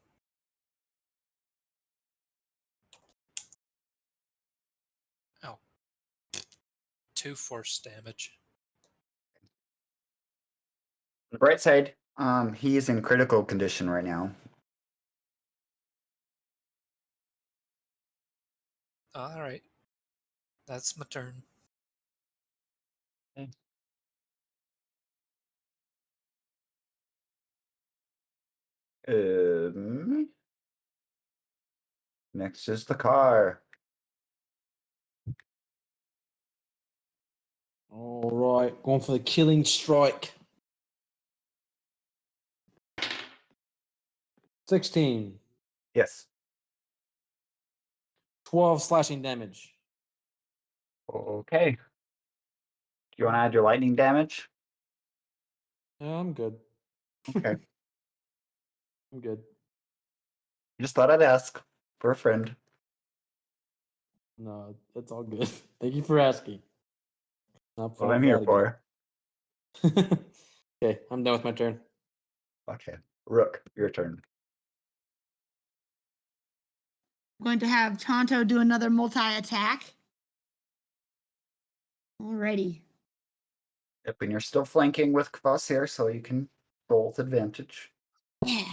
Speaker 1: Oh. 2 force damage.
Speaker 2: On the bright side, he is in critical condition right now.
Speaker 1: Alright. That's my turn.
Speaker 2: Next is the car.
Speaker 5: All right, going for the killing strike. 16.
Speaker 2: Yes.
Speaker 5: 12 slashing damage.
Speaker 2: Okay. Do you want to add your lightning damage?
Speaker 5: Yeah, I'm good.
Speaker 2: Okay.
Speaker 5: I'm good.
Speaker 2: Just thought I'd ask for a friend.
Speaker 5: No, that's all good. Thank you for asking. Not
Speaker 2: What I'm here for.
Speaker 5: Okay, I'm done with my turn.
Speaker 2: Okay. Rook, your turn.
Speaker 4: I'm going to have Tonto do another multi-attack. Alrighty.
Speaker 2: Yep, and you're still flanking with Kvasir, so you can roll with advantage.
Speaker 4: Yeah.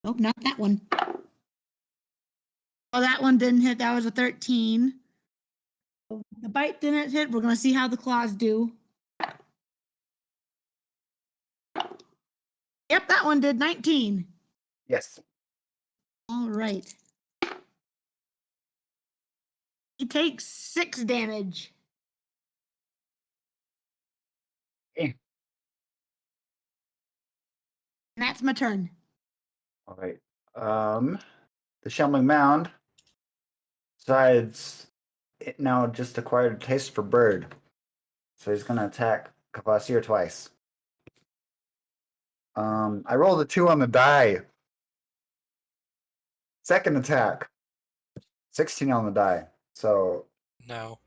Speaker 4: Oh, not that one. Oh, that one didn't hit. That was a 13. The bite didn't hit. We're going to see how the claws do. Yep, that one did 19.
Speaker 2: Yes.
Speaker 4: All right. He takes 6 damage.
Speaker 2: Okay.
Speaker 4: And that's my turn.
Speaker 2: All right. The Shambling Mound decides it now just acquired a taste for bird. So he's gonna attack Kvasir twice. I rolled a 2 on the die. Second attack. 16 on the die. So
Speaker 1: No.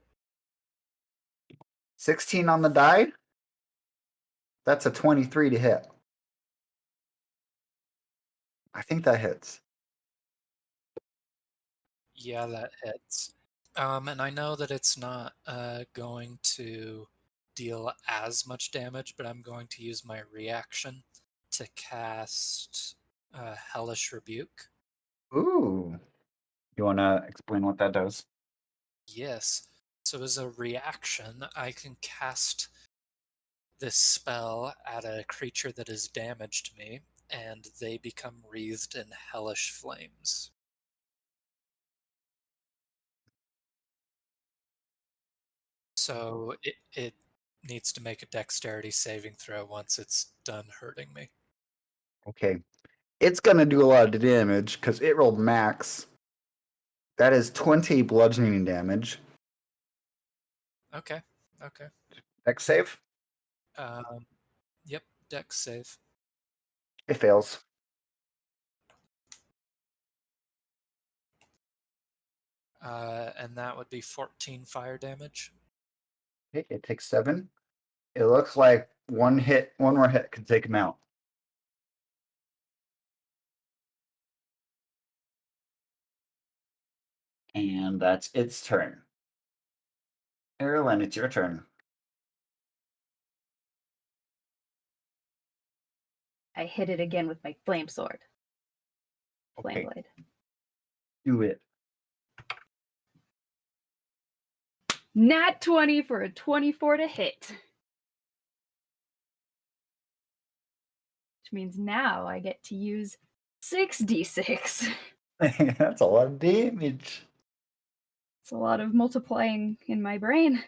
Speaker 2: 16 on the die. That's a 23 to hit. I think that hits.
Speaker 1: Yeah, that hits. And I know that it's not going to deal as much damage, but I'm going to use my reaction to cast Hellish Rebuke.
Speaker 2: Ooh. You want to explain what that does?
Speaker 1: Yes. So as a reaction, I can cast this spell at a creature that has damaged me, and they become wreathed in hellish flames. So it needs to make a dexterity saving throw once it's done hurting me.
Speaker 2: Okay. It's going to do a lot of damage because it rolled max. That is 20 bludgeoning damage.
Speaker 1: Okay.
Speaker 2: Dex save?
Speaker 1: Yep, dex save.
Speaker 2: It fails.
Speaker 1: And that would be 14 fire damage.
Speaker 2: Okay, it takes 7. It looks like one more hit could take him out. And that's its turn. Erlen, it's your turn.
Speaker 3: I hit it again with my flame sword. Flame
Speaker 2: Okay,
Speaker 3: blade.
Speaker 2: do it.
Speaker 3: Nat 20 for a 24 to hit. Which means now I get to use 6d6.
Speaker 2: That's a lot of damage.
Speaker 3: It's a lot of multiplying in my brain.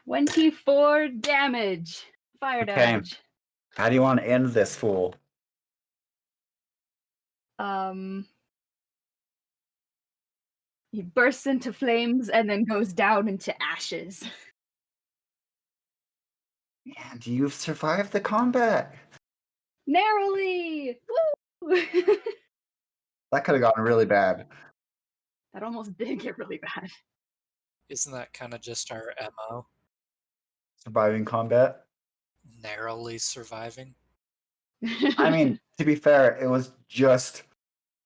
Speaker 3: 24 damage. Fire
Speaker 2: Okay.
Speaker 3: damage.
Speaker 2: How do you want to end this fool?
Speaker 3: He bursts into flames and then goes down into ashes.
Speaker 2: And you've survived the combat.
Speaker 3: Narrowly! Woo!
Speaker 2: That could have gotten really bad.
Speaker 3: That almost did get really bad.
Speaker 1: Isn't that kind of just our MO?
Speaker 2: Surviving combat.
Speaker 1: Narrowly surviving?
Speaker 2: I mean, to be fair, it was just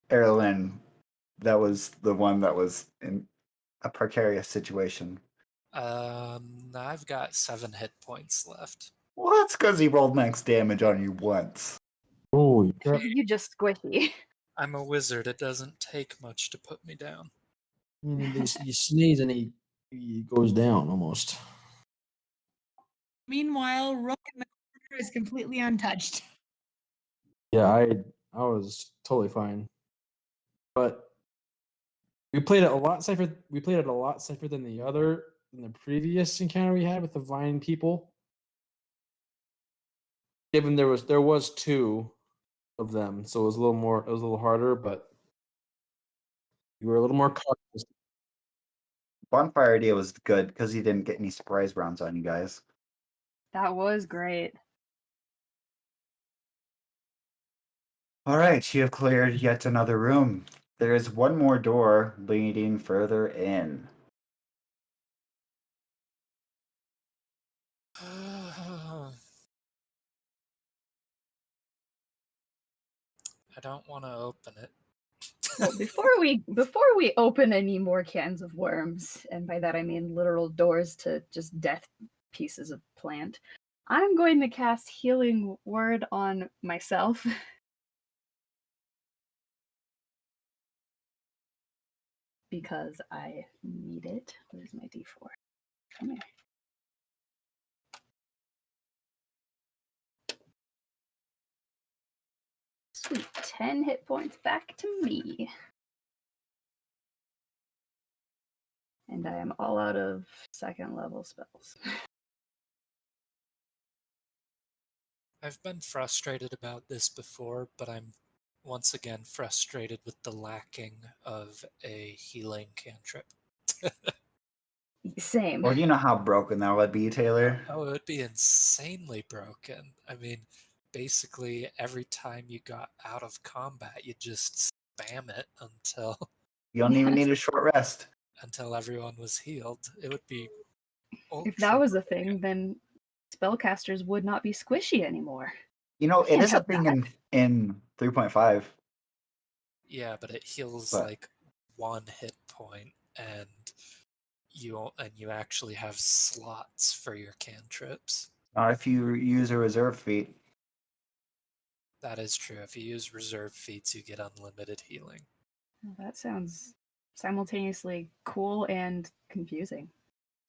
Speaker 2: Erlen that was the one that was in a precarious situation.
Speaker 1: I've got 7 hit points left.
Speaker 2: Well, that's because he rolled max damage on you once.
Speaker 5: Holy crap.
Speaker 3: You just squishy.
Speaker 1: I'm a wizard. It doesn't take much to put me down.
Speaker 5: You sneeze and he goes down almost.
Speaker 4: Meanwhile, Rook in the corner is completely untouched.
Speaker 5: Yeah, I was totally fine. But we played it a lot safer. We played it a lot safer than the previous encounter we had with the Vine people. Given there was 2 of them, so it was a little harder, but you were a little more cautious.
Speaker 2: Bonfire idea was good because he didn't get any surprise rounds on you guys.
Speaker 3: That was great.
Speaker 2: All right, you have cleared yet another room. There is one more door leading further in.
Speaker 1: I don't want to open it.
Speaker 3: Well, before we open any more cans of worms, and by that I mean literal doors to just death pieces of plant, I'm going to cast Healing Word on myself. Because I need it. Where's my D4? Come here. Sweet. 10 hit points back to me. And I am all out of second level spells.
Speaker 1: I've been frustrated about this before, but I'm once again frustrated with the lacking of a healing cantrip.
Speaker 3: Same.
Speaker 2: Well, you know how broken that would be, Taylor.
Speaker 1: Oh, it would be insanely broken. I mean, basically every time you got out of combat, you just spam it until
Speaker 2: You don't even need a short rest.
Speaker 1: until everyone was healed. It would be
Speaker 3: If that was a
Speaker 1: ultra
Speaker 3: thing, then spellcasters would not be squishy anymore.
Speaker 2: You know, it
Speaker 3: Can't
Speaker 2: is a
Speaker 3: have
Speaker 2: thing
Speaker 3: that.
Speaker 2: in 3.5.
Speaker 1: Yeah, but it heals
Speaker 2: But-
Speaker 1: like 1 hit point, and you actually have slots for your cantrips.
Speaker 2: If you use a reserve feat,
Speaker 1: That is true. If you use reserve feats, you get unlimited healing.
Speaker 3: Well, that sounds simultaneously cool and confusing.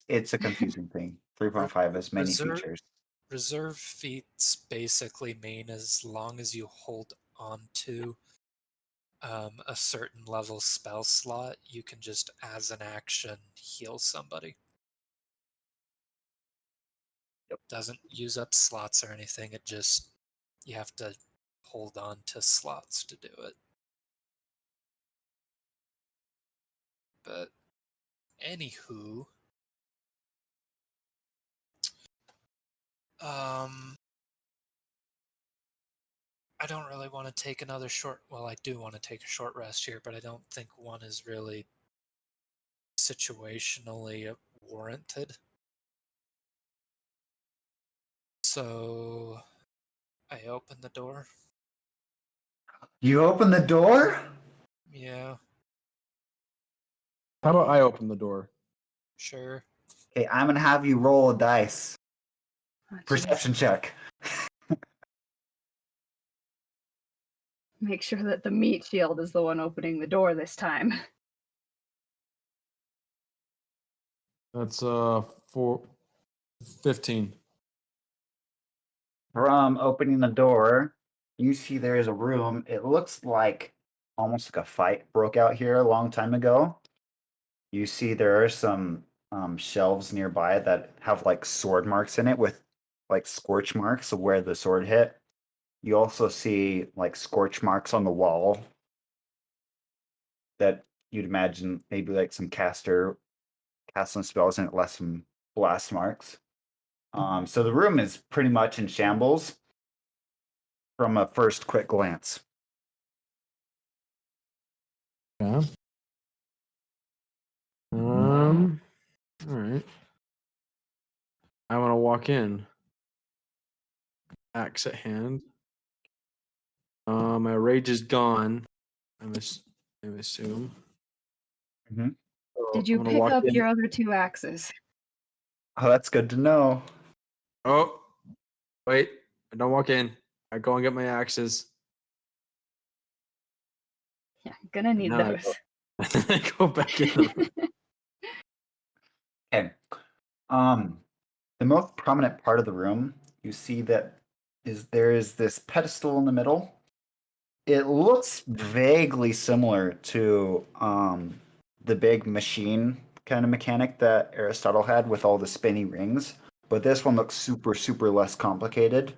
Speaker 2: it's a confusing thing. 3.5 has many
Speaker 1: Reserve-
Speaker 2: features.
Speaker 1: Reserve feats basically mean as long as you hold on to a certain level spell slot, you can just, as an action, heal somebody.
Speaker 2: Yep.
Speaker 1: Doesn't use up slots or anything. It just, you have to hold on to slots to do it. But anywho, I don't really want to take another short. Well, I do want to take a short rest here, but I don't think one is really situationally warranted. So I open the door.
Speaker 2: You open the door?
Speaker 1: Yeah,
Speaker 5: How about I open the door?
Speaker 1: sure.
Speaker 2: Okay, I'm gonna have you roll a dice.
Speaker 3: Oh, jeez.
Speaker 2: Perception check.
Speaker 3: Make sure that the meat shield is the one opening the door this time.
Speaker 5: That's 15.
Speaker 2: From opening the door, you see there is a room. It looks like almost like a fight broke out here a long time ago. You see there are some shelves nearby that have like sword marks in it with like scorch marks of where the sword hit. You also see like scorch marks on the wall that you'd imagine maybe like some caster cast some spells and it left some blast marks. So the room is pretty much in shambles from a first quick glance.
Speaker 5: Yeah. All right. I want to walk in. Axe at hand. My rage is gone. I assume.
Speaker 2: Mhm.
Speaker 5: So
Speaker 3: Did you
Speaker 5: I'm gonna
Speaker 3: pick
Speaker 5: walk
Speaker 3: up
Speaker 5: in.
Speaker 3: your other 2 axes?
Speaker 2: Oh, that's good to know.
Speaker 5: Oh, wait! I don't walk in. I go and get my axes.
Speaker 3: Yeah, gonna need
Speaker 5: Now I
Speaker 3: those.
Speaker 5: I go back in. The room.
Speaker 2: Okay. The most prominent part of the room, you see that there is this pedestal in the middle. It looks vaguely similar to the big machine kind of mechanic that Aristotle had with all the spinny rings, but this one looks super, super less complicated.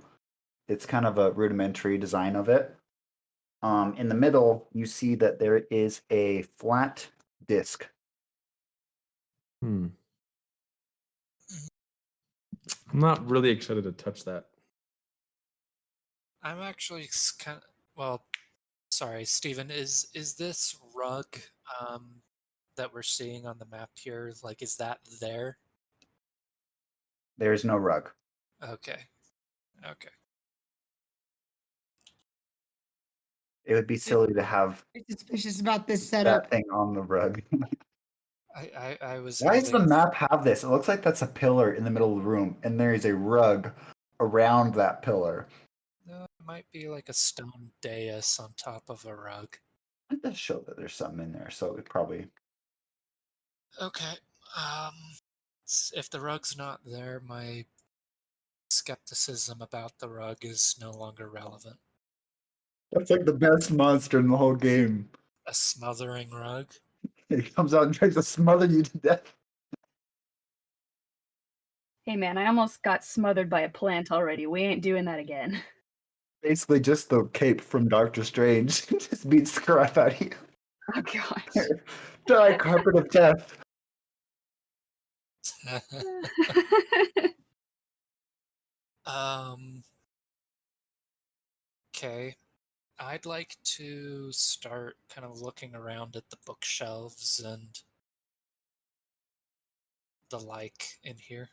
Speaker 2: It's kind of a rudimentary design of it. In the middle, you see that there is a flat disc.
Speaker 5: I'm not really excited to touch that.
Speaker 1: I'm actually kind of, well, sorry, Steven, is this rug that we're seeing on the map here, like, is that there?
Speaker 2: There's no rug.
Speaker 1: Okay. Okay.
Speaker 2: It would be silly to have
Speaker 4: Suspicious about this setup.
Speaker 2: that thing on the rug.
Speaker 1: I was
Speaker 2: Why does the
Speaker 1: having,
Speaker 2: map have this? It looks like that's a pillar in the middle of the room, and there is a rug around that pillar.
Speaker 1: no, it might be like a stone dais on top of a rug.
Speaker 2: It does show that there's something in there, so it probably.
Speaker 1: Okay. If the rug's not there, my skepticism about the rug is no longer relevant.
Speaker 2: That's like the best monster in the whole game.
Speaker 1: A smothering rug.
Speaker 2: He comes out and tries to smother you to death.
Speaker 3: Hey man, I almost got smothered by a plant already. We ain't doing that again.
Speaker 2: Basically, just the cape from Doctor Strange just beats the crap out of you.
Speaker 3: Oh gosh.
Speaker 2: Die, carpet of death.
Speaker 1: Okay. I'd like to start kind of looking around at the bookshelves and the like in here.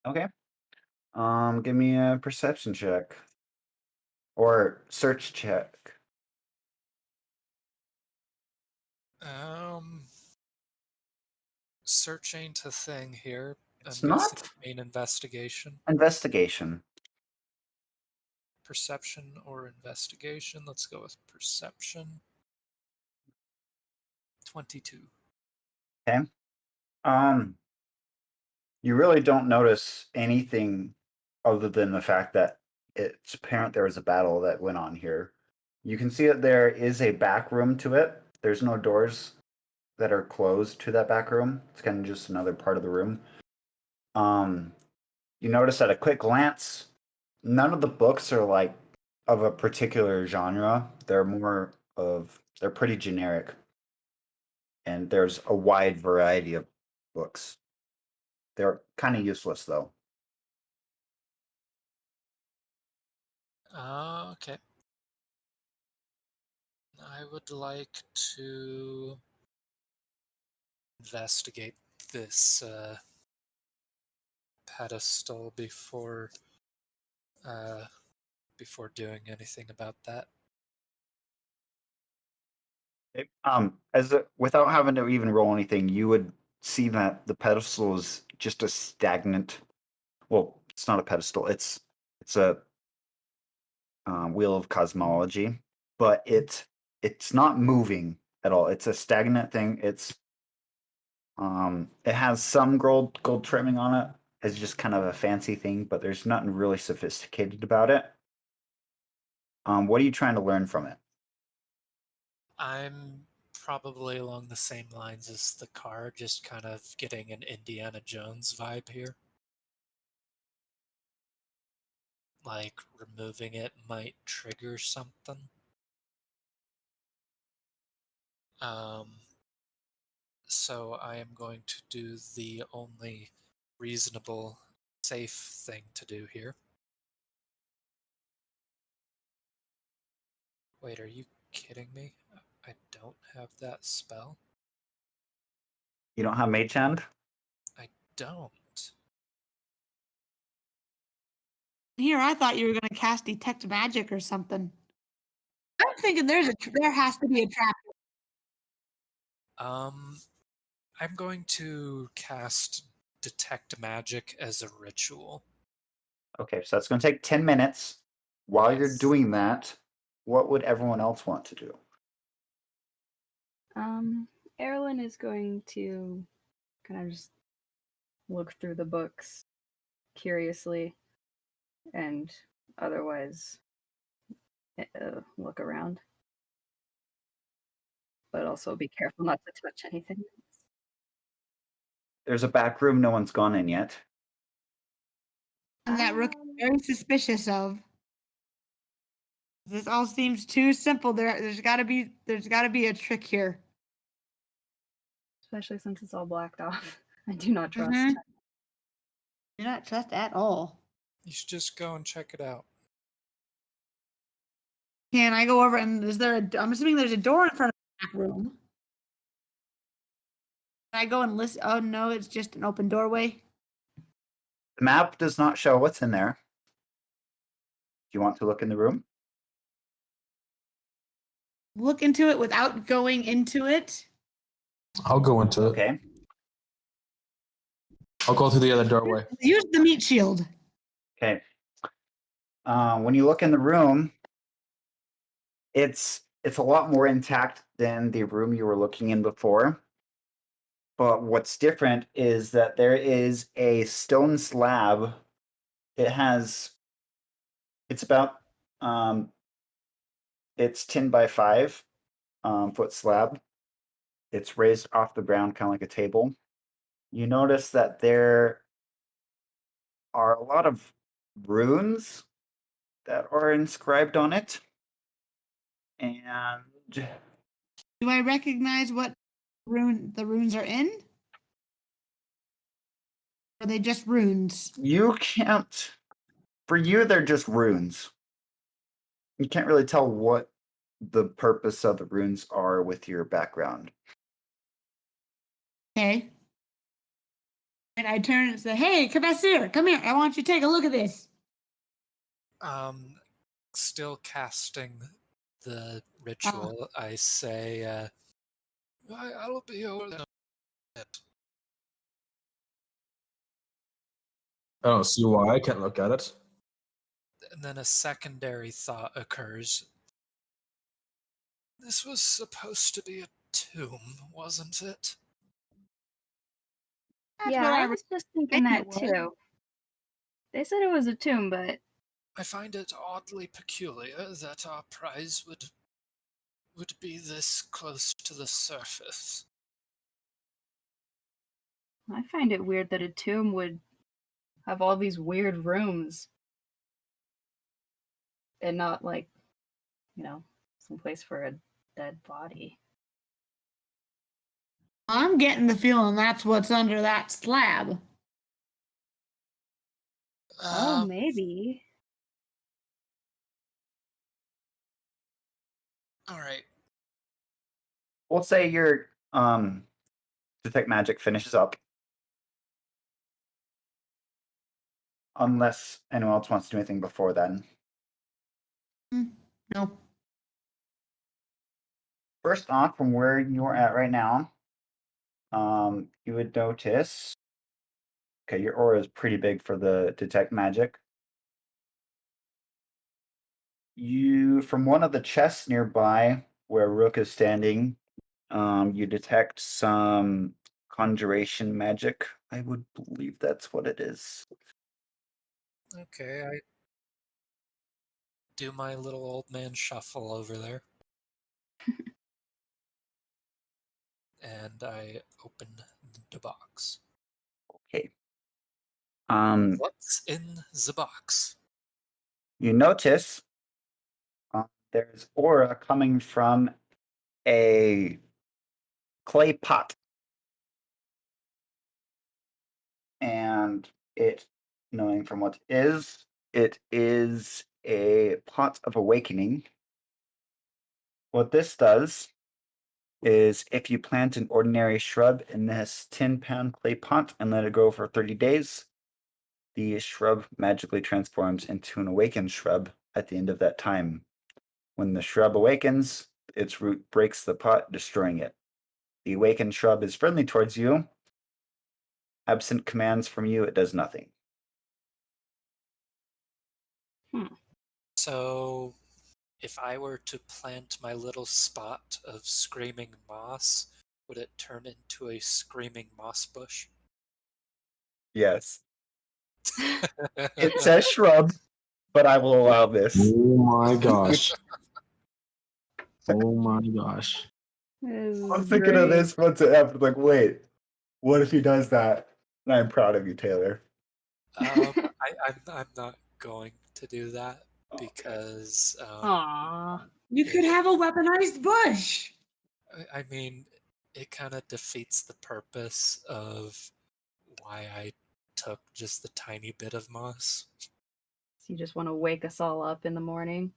Speaker 2: Okay. Give me a perception check. Or search check.
Speaker 1: Search ain't a thing here.
Speaker 2: It's
Speaker 1: I'm guessing
Speaker 2: not?
Speaker 1: you mean investigation.
Speaker 2: Investigation.
Speaker 1: Perception or investigation. Let's go with perception. 22.
Speaker 2: Okay. You really don't notice anything other than the fact that it's apparent there was a battle that went on here. You can see that there is a back room to it. There's no doors that are closed to that back room. It's kind of just another part of the room. You notice at a quick glance, none of the books are like of a particular genre. They're pretty generic. And there's a wide variety of books. They're kind of useless though.
Speaker 1: Okay. I would like to investigate this pedestal before doing anything about that.
Speaker 2: Without having to even roll anything, you would see that the pedestal is just a stagnant. Well, it's not a pedestal. It's a wheel of cosmology, but it's not moving at all. It's a stagnant thing. It has some gold trimming on it. It's just kind of a fancy thing, but there's nothing really sophisticated about it. What are you trying to learn from it?
Speaker 1: I'm probably along the same lines as the car, just kind of getting an Indiana Jones vibe here. Like removing it might trigger something. So I am going to do the only reasonable, safe thing to do here. Wait, are you kidding me? I don't have that spell.
Speaker 2: You don't have Mage Hand?
Speaker 1: I don't.
Speaker 4: Here, I thought you were going to cast Detect Magic or something. I'm thinking there has to be a trap.
Speaker 1: I'm going to cast Detect Magic as a ritual.
Speaker 2: Okay, so that's going to take 10 minutes. While you're
Speaker 1: Yes.
Speaker 2: doing that, what would everyone else want to do?
Speaker 3: Erlen is going to kind of just look through the books curiously and otherwise look around. But also be careful not to touch anything.
Speaker 2: There's a back room no one's gone in yet.
Speaker 4: And that Rook is very suspicious of. This all seems too simple. There's got to be a trick here.
Speaker 3: Especially since it's all blacked off. I do not trust.
Speaker 4: Mhm. Do not trust at all.
Speaker 1: You should just go and check it out.
Speaker 4: Can I go over and I'm assuming there's a door in front of the back room. Can I go and listen? Oh no, it's just an open doorway.
Speaker 2: The map does not show what's in there. Do you want to look in the room?
Speaker 4: Look into it without going into it.
Speaker 5: I'll go into it.
Speaker 2: Okay.
Speaker 5: I'll go through the other doorway.
Speaker 4: Use the meat shield.
Speaker 2: Okay. When you look in the room, it's a lot more intact than the room you were looking in before. But what's different is that there is a stone slab. It's about It's 10 by 5 foot slab. It's raised off the ground, kind of like a table. You notice that there are a lot of runes that are inscribed on it. And
Speaker 4: Do I recognize what the runes are in? Or are they just runes?
Speaker 2: you can't, for you, they're just runes. You can't really tell what the purpose of the runes are with your background.
Speaker 4: Okay. And I turn and say, "Hey, Cabasir, come here. I want you to take a look at this."
Speaker 1: Still casting the ritual, I say, I'll be over there.
Speaker 5: I don't see why I can't look at it.
Speaker 1: And then a secondary thought occurs. This was supposed to be a tomb, wasn't it?
Speaker 4: That's
Speaker 3: Yeah,
Speaker 4: what
Speaker 3: I
Speaker 4: I
Speaker 3: was just thinking
Speaker 4: thinking
Speaker 3: that
Speaker 4: it was.
Speaker 3: too. They said it was a tomb, but
Speaker 1: I find it oddly peculiar that our prize would be this close to the surface.
Speaker 3: I find it weird that a tomb would have all these weird rooms and not like, someplace for a dead body.
Speaker 4: I'm getting the feeling that's what's under that slab.
Speaker 3: Oh, maybe.
Speaker 1: All right.
Speaker 2: We'll say your detect magic finishes up. Unless anyone else wants to do anything before then.
Speaker 4: No.
Speaker 2: First off, from where you're at right now, you would notice. Okay, your aura is pretty big for the detect magic. From one of the chests nearby where Rook is standing, you detect some conjuration magic. I would believe that's what it is.
Speaker 1: Okay, I do my little old man shuffle over there. And I open the box.
Speaker 2: Okay.
Speaker 1: What's in the box?
Speaker 2: You notice there's aura coming from a clay pot. And knowing from what it is a pot of awakening. What this does is if you plant an ordinary shrub in this 10-pound clay pot and let it grow for 30 days, the shrub magically transforms into an awakened shrub at the end of that time. When the shrub awakens, its root breaks the pot, destroying it. The awakened shrub is friendly towards you. Absent commands from you, it does nothing.
Speaker 1: So, if I were to plant my little spot of screaming moss, would it turn into a screaming moss bush?
Speaker 2: Yes. It says shrub, but I will allow this.
Speaker 5: Oh my gosh. Oh my gosh.
Speaker 2: I'm thinking of this once it happened. Like, wait, what if he does that? And I'm proud of you, Taylor.
Speaker 1: I'm not going to do that because
Speaker 3: Aww.
Speaker 4: You could have a weaponized bush.
Speaker 1: I mean, it kind of defeats the purpose of why I took just the tiny bit of moss.
Speaker 3: So you just want to wake us all up in the morning?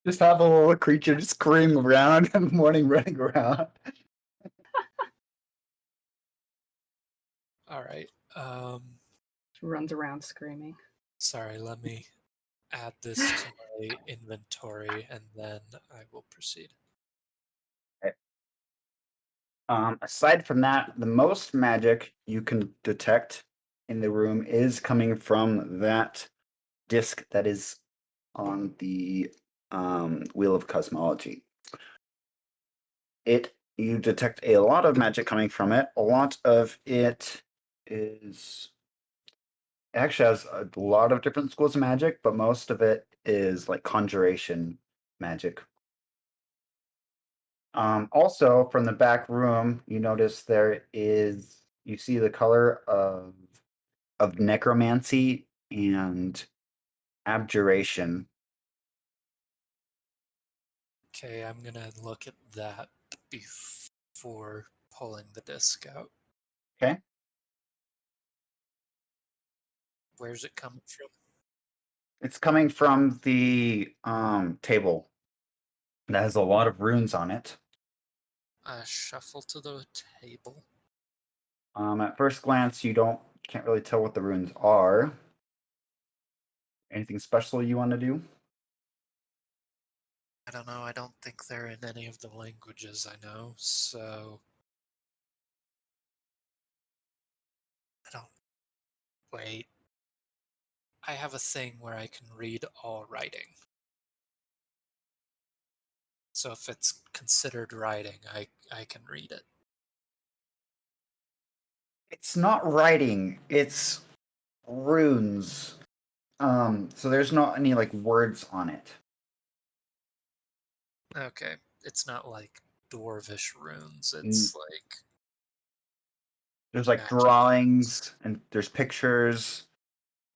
Speaker 2: Just have a little creature just screaming around in the morning, running around.
Speaker 1: All right.
Speaker 3: Runs around screaming.
Speaker 1: Sorry, let me add this to my inventory and then I will proceed.
Speaker 2: Okay. Aside from that, the most magic you can detect in the room is coming from that disc that is on the Wheel of Cosmology. You detect a lot of magic coming from it. A lot of it actually has a lot of different schools of magic, but most of it is like conjuration magic. Also, from the back room, you notice you see the color of necromancy and abjuration.
Speaker 1: Okay, I'm gonna look at that before pulling the disc out.
Speaker 2: Okay.
Speaker 1: Where's it coming from?
Speaker 2: It's coming from the table that has a lot of runes on it.
Speaker 1: Shuffle to the table.
Speaker 2: At first glance, can't really tell what the runes are. Anything special you want to do?
Speaker 1: I don't know, I don't think they're in any of the languages I know, so... I don't... Wait. I have a thing where I can read all writing. So if it's considered writing, I can read it.
Speaker 2: It's not writing, it's runes. So there's not any like words on it.
Speaker 1: Okay, it's not like dwarvish runes, it's like...
Speaker 2: There's like
Speaker 1: magic.
Speaker 2: drawings and there's pictures.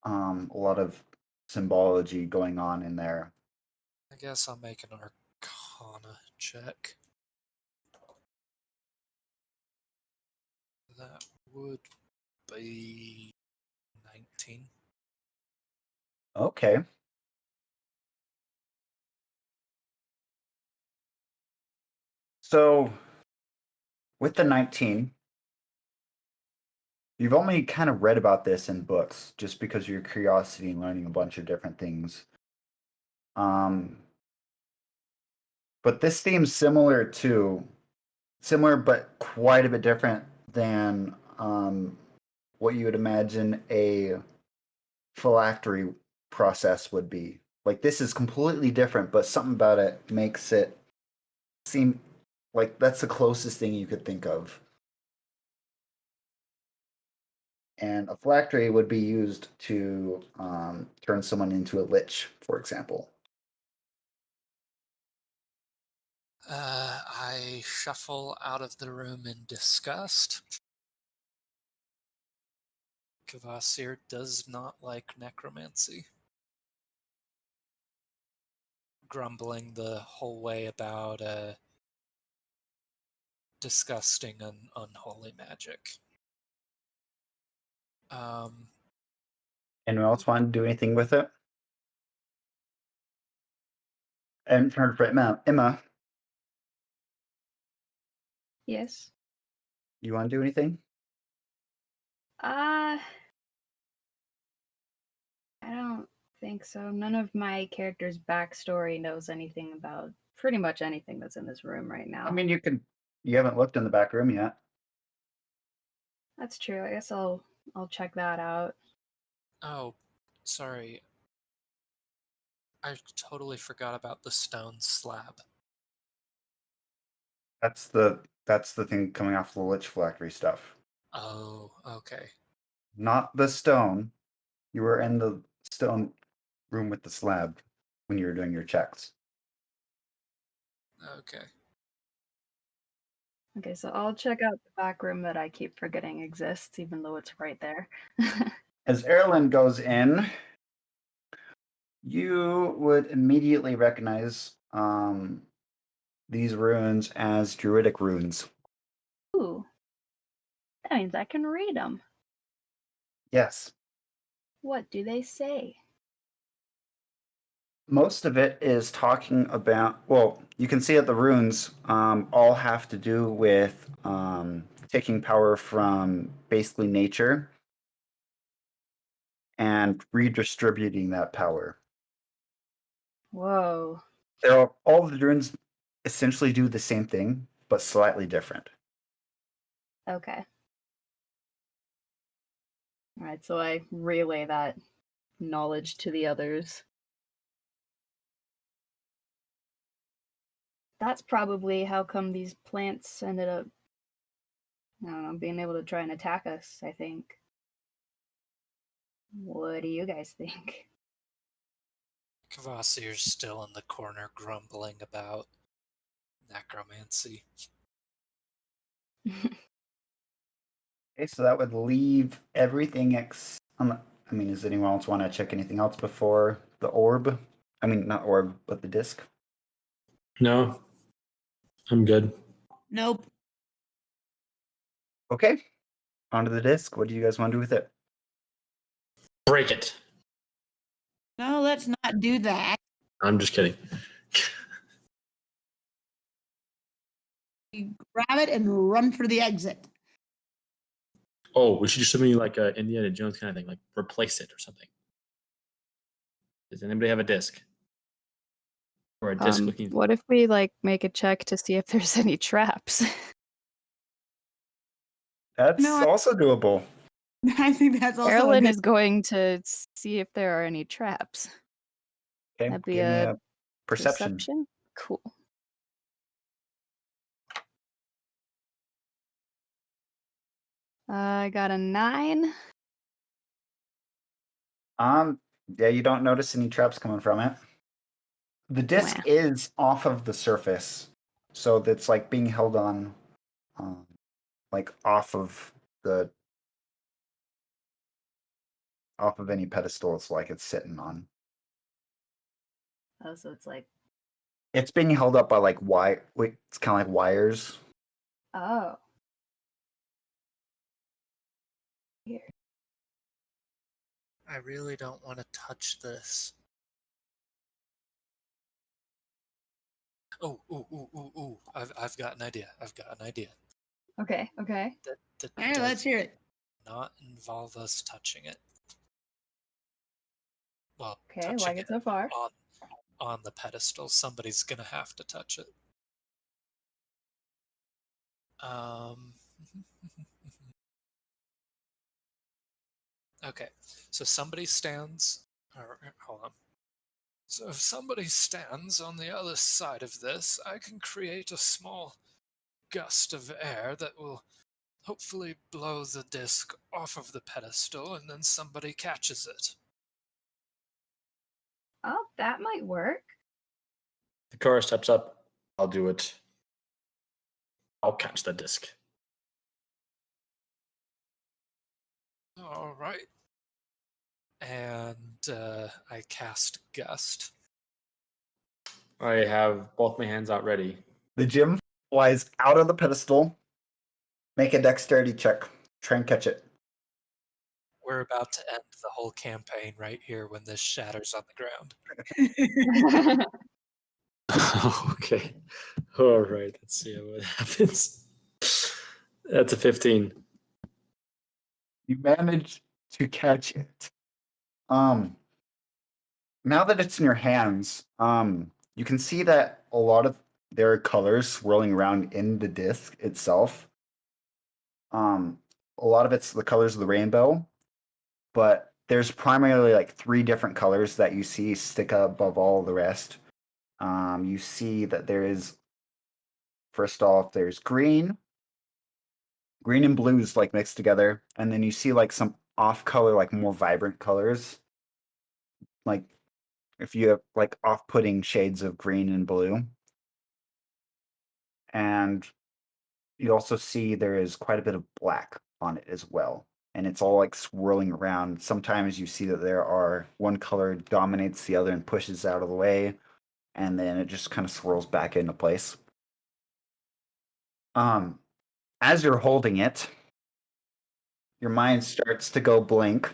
Speaker 2: A lot of symbology going on in there.
Speaker 1: I guess I'll make an Arcana check. That would be 19.
Speaker 2: Okay. So with the 19, you've only kind of read about this in books just because of your curiosity and learning a bunch of different things. But this seems similar but quite a bit different than what you would imagine a phylactery process would be. Like this is completely different, but something about it makes it seem like that's the closest thing you could think of. And a phylactery would be used to turn someone into a lich, for example.
Speaker 1: I shuffle out of the room in disgust. Kvasir does not like necromancy. Grumbling the whole way about disgusting and unholy magic.
Speaker 2: Anyone else want to do anything with it? And for Emma,
Speaker 3: Yes.
Speaker 2: you want to do anything?
Speaker 3: I don't think so. None of my character's backstory knows anything about pretty much anything that's in this room right now.
Speaker 2: I mean, you haven't looked in the back room yet.
Speaker 3: That's true. I guess I'll check that out.
Speaker 1: Oh, sorry. I totally forgot about the stone slab.
Speaker 2: That's the thing coming off the Lich Phylactery stuff.
Speaker 1: Oh, okay.
Speaker 2: Not the stone. You were in the stone room with the slab when you were doing your checks.
Speaker 1: Okay.
Speaker 3: Okay, so I'll check out the back room that I keep forgetting exists, even though it's right there.
Speaker 2: As Erlen goes in, you would immediately recognize these runes as druidic runes.
Speaker 3: Ooh. That means I can read them.
Speaker 2: Yes.
Speaker 3: What do they say?
Speaker 2: Most of it is talking about, well, you can see that the runes all have to do with taking power from basically nature and redistributing that power.
Speaker 3: Whoa.
Speaker 2: All the runes essentially do the same thing, but slightly different.
Speaker 3: Okay. Alright, so I relay that knowledge to the others. That's probably how come these plants ended up, I don't know, being able to try and attack us, I think. What do you guys think?
Speaker 1: Kvasir's still in the corner grumbling about necromancy.
Speaker 2: Okay, so that would leave everything I mean, does anyone else want to check anything else before the orb? I mean, not orb, but the disc.
Speaker 5: No, I'm good.
Speaker 4: Nope.
Speaker 2: Okay, onto the disc. What do you guys want to do with it?
Speaker 5: Break it.
Speaker 4: No, let's not do that.
Speaker 5: I'm just kidding.
Speaker 4: You grab it and run for the exit.
Speaker 5: Oh, we should do something like a Indiana Jones kind of thing, like replace it or something. Does anybody have a disc? Or a disc looking?
Speaker 3: What if we like make a check to see if there's any traps?
Speaker 2: That's
Speaker 4: No,
Speaker 2: also doable.
Speaker 4: I think that's also a
Speaker 3: Carolyn
Speaker 4: good.
Speaker 3: is going to see if there are any traps.
Speaker 2: Okay,
Speaker 3: That'd be
Speaker 2: give me
Speaker 3: a
Speaker 2: a perception.
Speaker 3: Cool. I got a 9.
Speaker 2: Yeah, you don't notice any traps coming from it. The disc
Speaker 3: Wah.
Speaker 2: is off of the surface, so it's like being held on, like off of any pedestal. It's like it's sitting on.
Speaker 3: Oh, so it's like,
Speaker 2: It's being held up by like wire. Wait, it's kind of like wires.
Speaker 3: oh. Here.
Speaker 1: I really don't want to touch this. Oh! I've got an idea.
Speaker 3: Okay.
Speaker 1: That
Speaker 4: All right,
Speaker 1: does
Speaker 4: let's hear it.
Speaker 1: not involve us touching it. Well,
Speaker 3: Okay,
Speaker 1: touching
Speaker 3: like it so far.
Speaker 1: on the pedestal. Somebody's gonna have to touch it. Okay, so somebody stands. Hold on. So if somebody stands on the other side of this, I can create a small gust of air that will hopefully blow the disc off of the pedestal, and then somebody catches it.
Speaker 3: Oh, that might work.
Speaker 5: The car steps up. I'll do it. I'll catch the disc.
Speaker 1: All right. And I cast Gust.
Speaker 5: I have both my hands out ready.
Speaker 2: The gem flies out of the pedestal. Make a dexterity check. Try and catch it.
Speaker 1: We're about to end the whole campaign right here when this shatters on the ground.
Speaker 5: Okay. All right. Let's see what happens. That's a 15.
Speaker 2: You managed to catch it. Now that it's in your hands, you can see that a lot of there are colors swirling around in the disc itself. A lot of it's the colors of the rainbow, but there's primarily like 3 different colors that you see stick above all the rest. You see that there is, first off, there's green and blues like mixed together, and then you see like some off color, like more vibrant colors, like if you have like off-putting shades of green and blue. And you also see there is quite a bit of black on it as well, and it's all like swirling around. Sometimes you see that there are one color dominates the other and pushes out of the way, and then it just kind of swirls back into place. As you're holding it, your mind starts to go blank,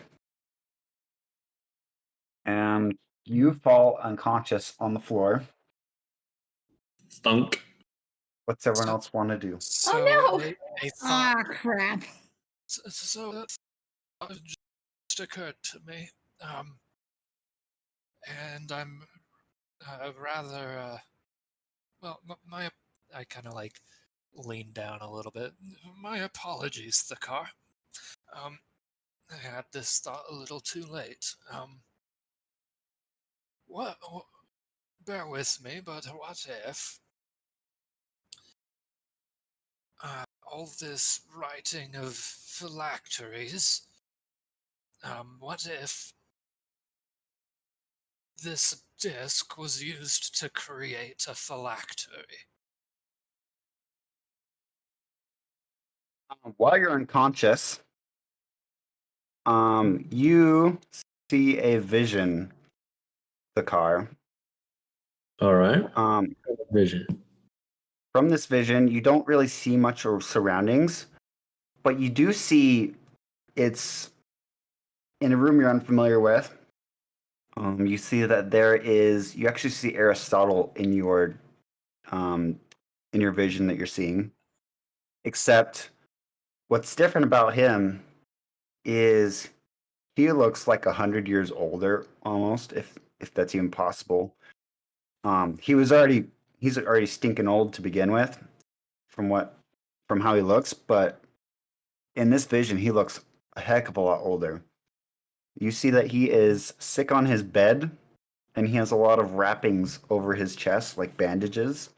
Speaker 2: and you fall unconscious on the floor.
Speaker 5: Thunk.
Speaker 2: What's everyone else want to do?
Speaker 1: So
Speaker 3: no!
Speaker 1: a thought.
Speaker 4: Ah, crap.
Speaker 1: So that thought just occurred to me. And I'm rather well, I kind of like lean down a little bit. My apologies, the car. I had this thought a little too late. What? Bear with me, but what if all this writing of phylacteries? What if this disc was used to create a phylactery?
Speaker 2: While you're unconscious, you see a vision, the car.
Speaker 5: All right.
Speaker 2: Um,
Speaker 5: Vision.
Speaker 2: from this vision, you don't really see much of surroundings, but you do see it's in a room you're unfamiliar with. You see that you actually see Aristotle in your vision that you're seeing, except what's different about him is he looks like 100 years older, almost, if that's even possible. He's already stinking old to begin with, from how he looks, but in this vision, he looks a heck of a lot older. You see that he is sick on his bed, and he has a lot of wrappings over his chest, like bandages.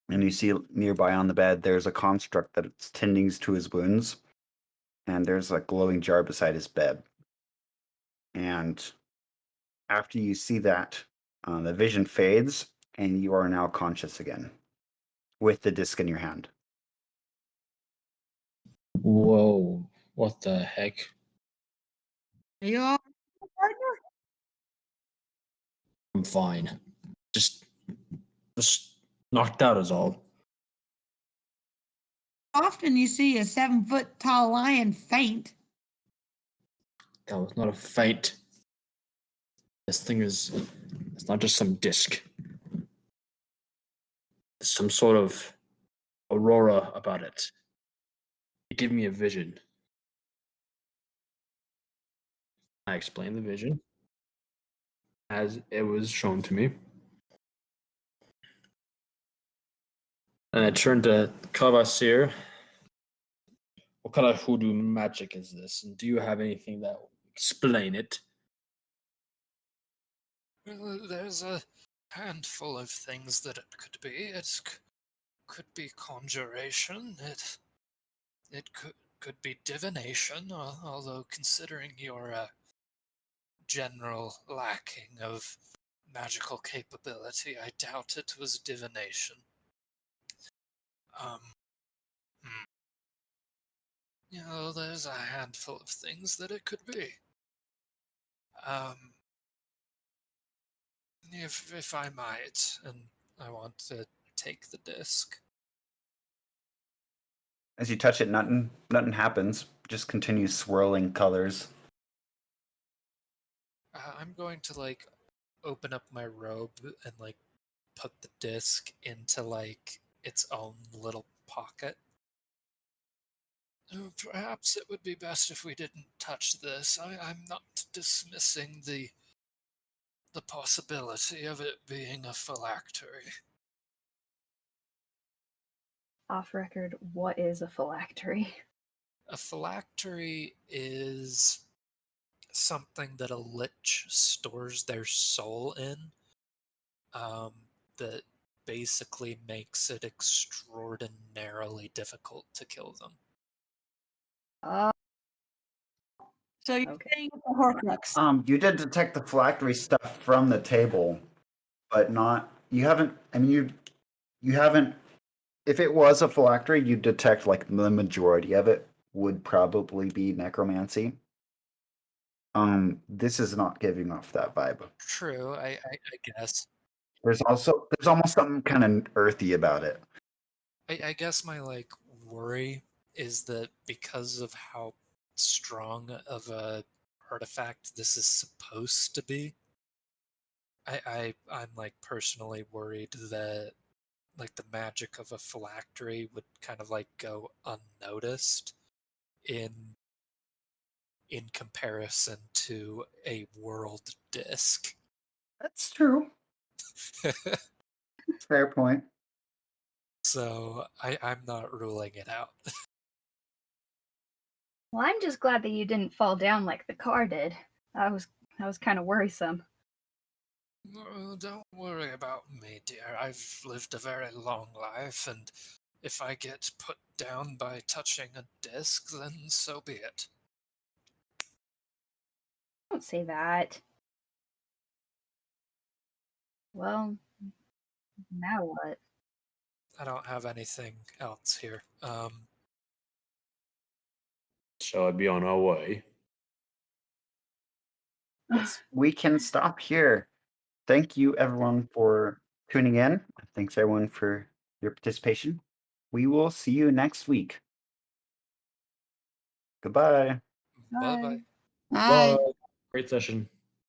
Speaker 2: And you see nearby on the bed, there's a construct that's tending to his wounds, and there's a glowing jar beside his bed. And after you see that, the vision fades, and you are now conscious again with the disc in your hand.
Speaker 5: Whoa. What the heck?
Speaker 4: Are you all right, partner?
Speaker 5: I'm fine. Just knocked out is all.
Speaker 4: Often you see a 7-foot tall lion faint.
Speaker 5: That was not a fight. This thing is, it's not just some disc. There's some sort of aurora about it. It gave me a vision. I explained the vision as it was shown to me. And I turned to Kavasir. What kind of hoodoo magic is this? And do you have anything that will explain it?
Speaker 1: Well, there's a handful of things that it could be. Could be conjuration. It could be divination. Although considering your general lacking of magical capability, I doubt it was divination. Hmm. There's a handful of things that it could be. If I might, and I want to take the disc.
Speaker 2: As you touch it, nothing happens. Just continues swirling colors.
Speaker 1: I'm going to open up my robe and put the disc into its own little pocket. Perhaps it would be best if we didn't touch this. I'm not dismissing the possibility of it being a phylactery.
Speaker 3: Off record, what is a phylactery?
Speaker 1: A phylactery is something that a lich stores their soul in, that basically makes it extraordinarily difficult to kill them.
Speaker 4: So you're
Speaker 3: Okay.
Speaker 4: saying it's a Horcrux.
Speaker 2: You did detect the phylactery stuff from the table, but you haven't. I mean, you haven't. If it was a phylactery, you'd detect the majority of it would probably be necromancy. This is not giving off that vibe.
Speaker 1: True, I guess.
Speaker 2: There's almost something kind of earthy about it.
Speaker 1: I guess my worry is that because of how strong of a artifact this is supposed to be, I'm personally worried that the magic of a phylactery would kind of go unnoticed in comparison to a world disc.
Speaker 2: That's true. Fair point.
Speaker 1: So I'm not ruling it out.
Speaker 3: Well, I'm just glad that you didn't fall down like the car did. That was kind of worrisome.
Speaker 1: Don't worry about me, dear. I've lived a very long life, and if I get put down by touching a disc, then so be it.
Speaker 3: Don't say that. Well, now what?
Speaker 1: I don't have anything else here.
Speaker 5: shall be on our way.
Speaker 2: We can stop here. Thank you, everyone, for tuning in. Thanks, everyone, for your participation. We will see you next week. Goodbye.
Speaker 1: Bye bye.
Speaker 4: Bye.
Speaker 5: Great session.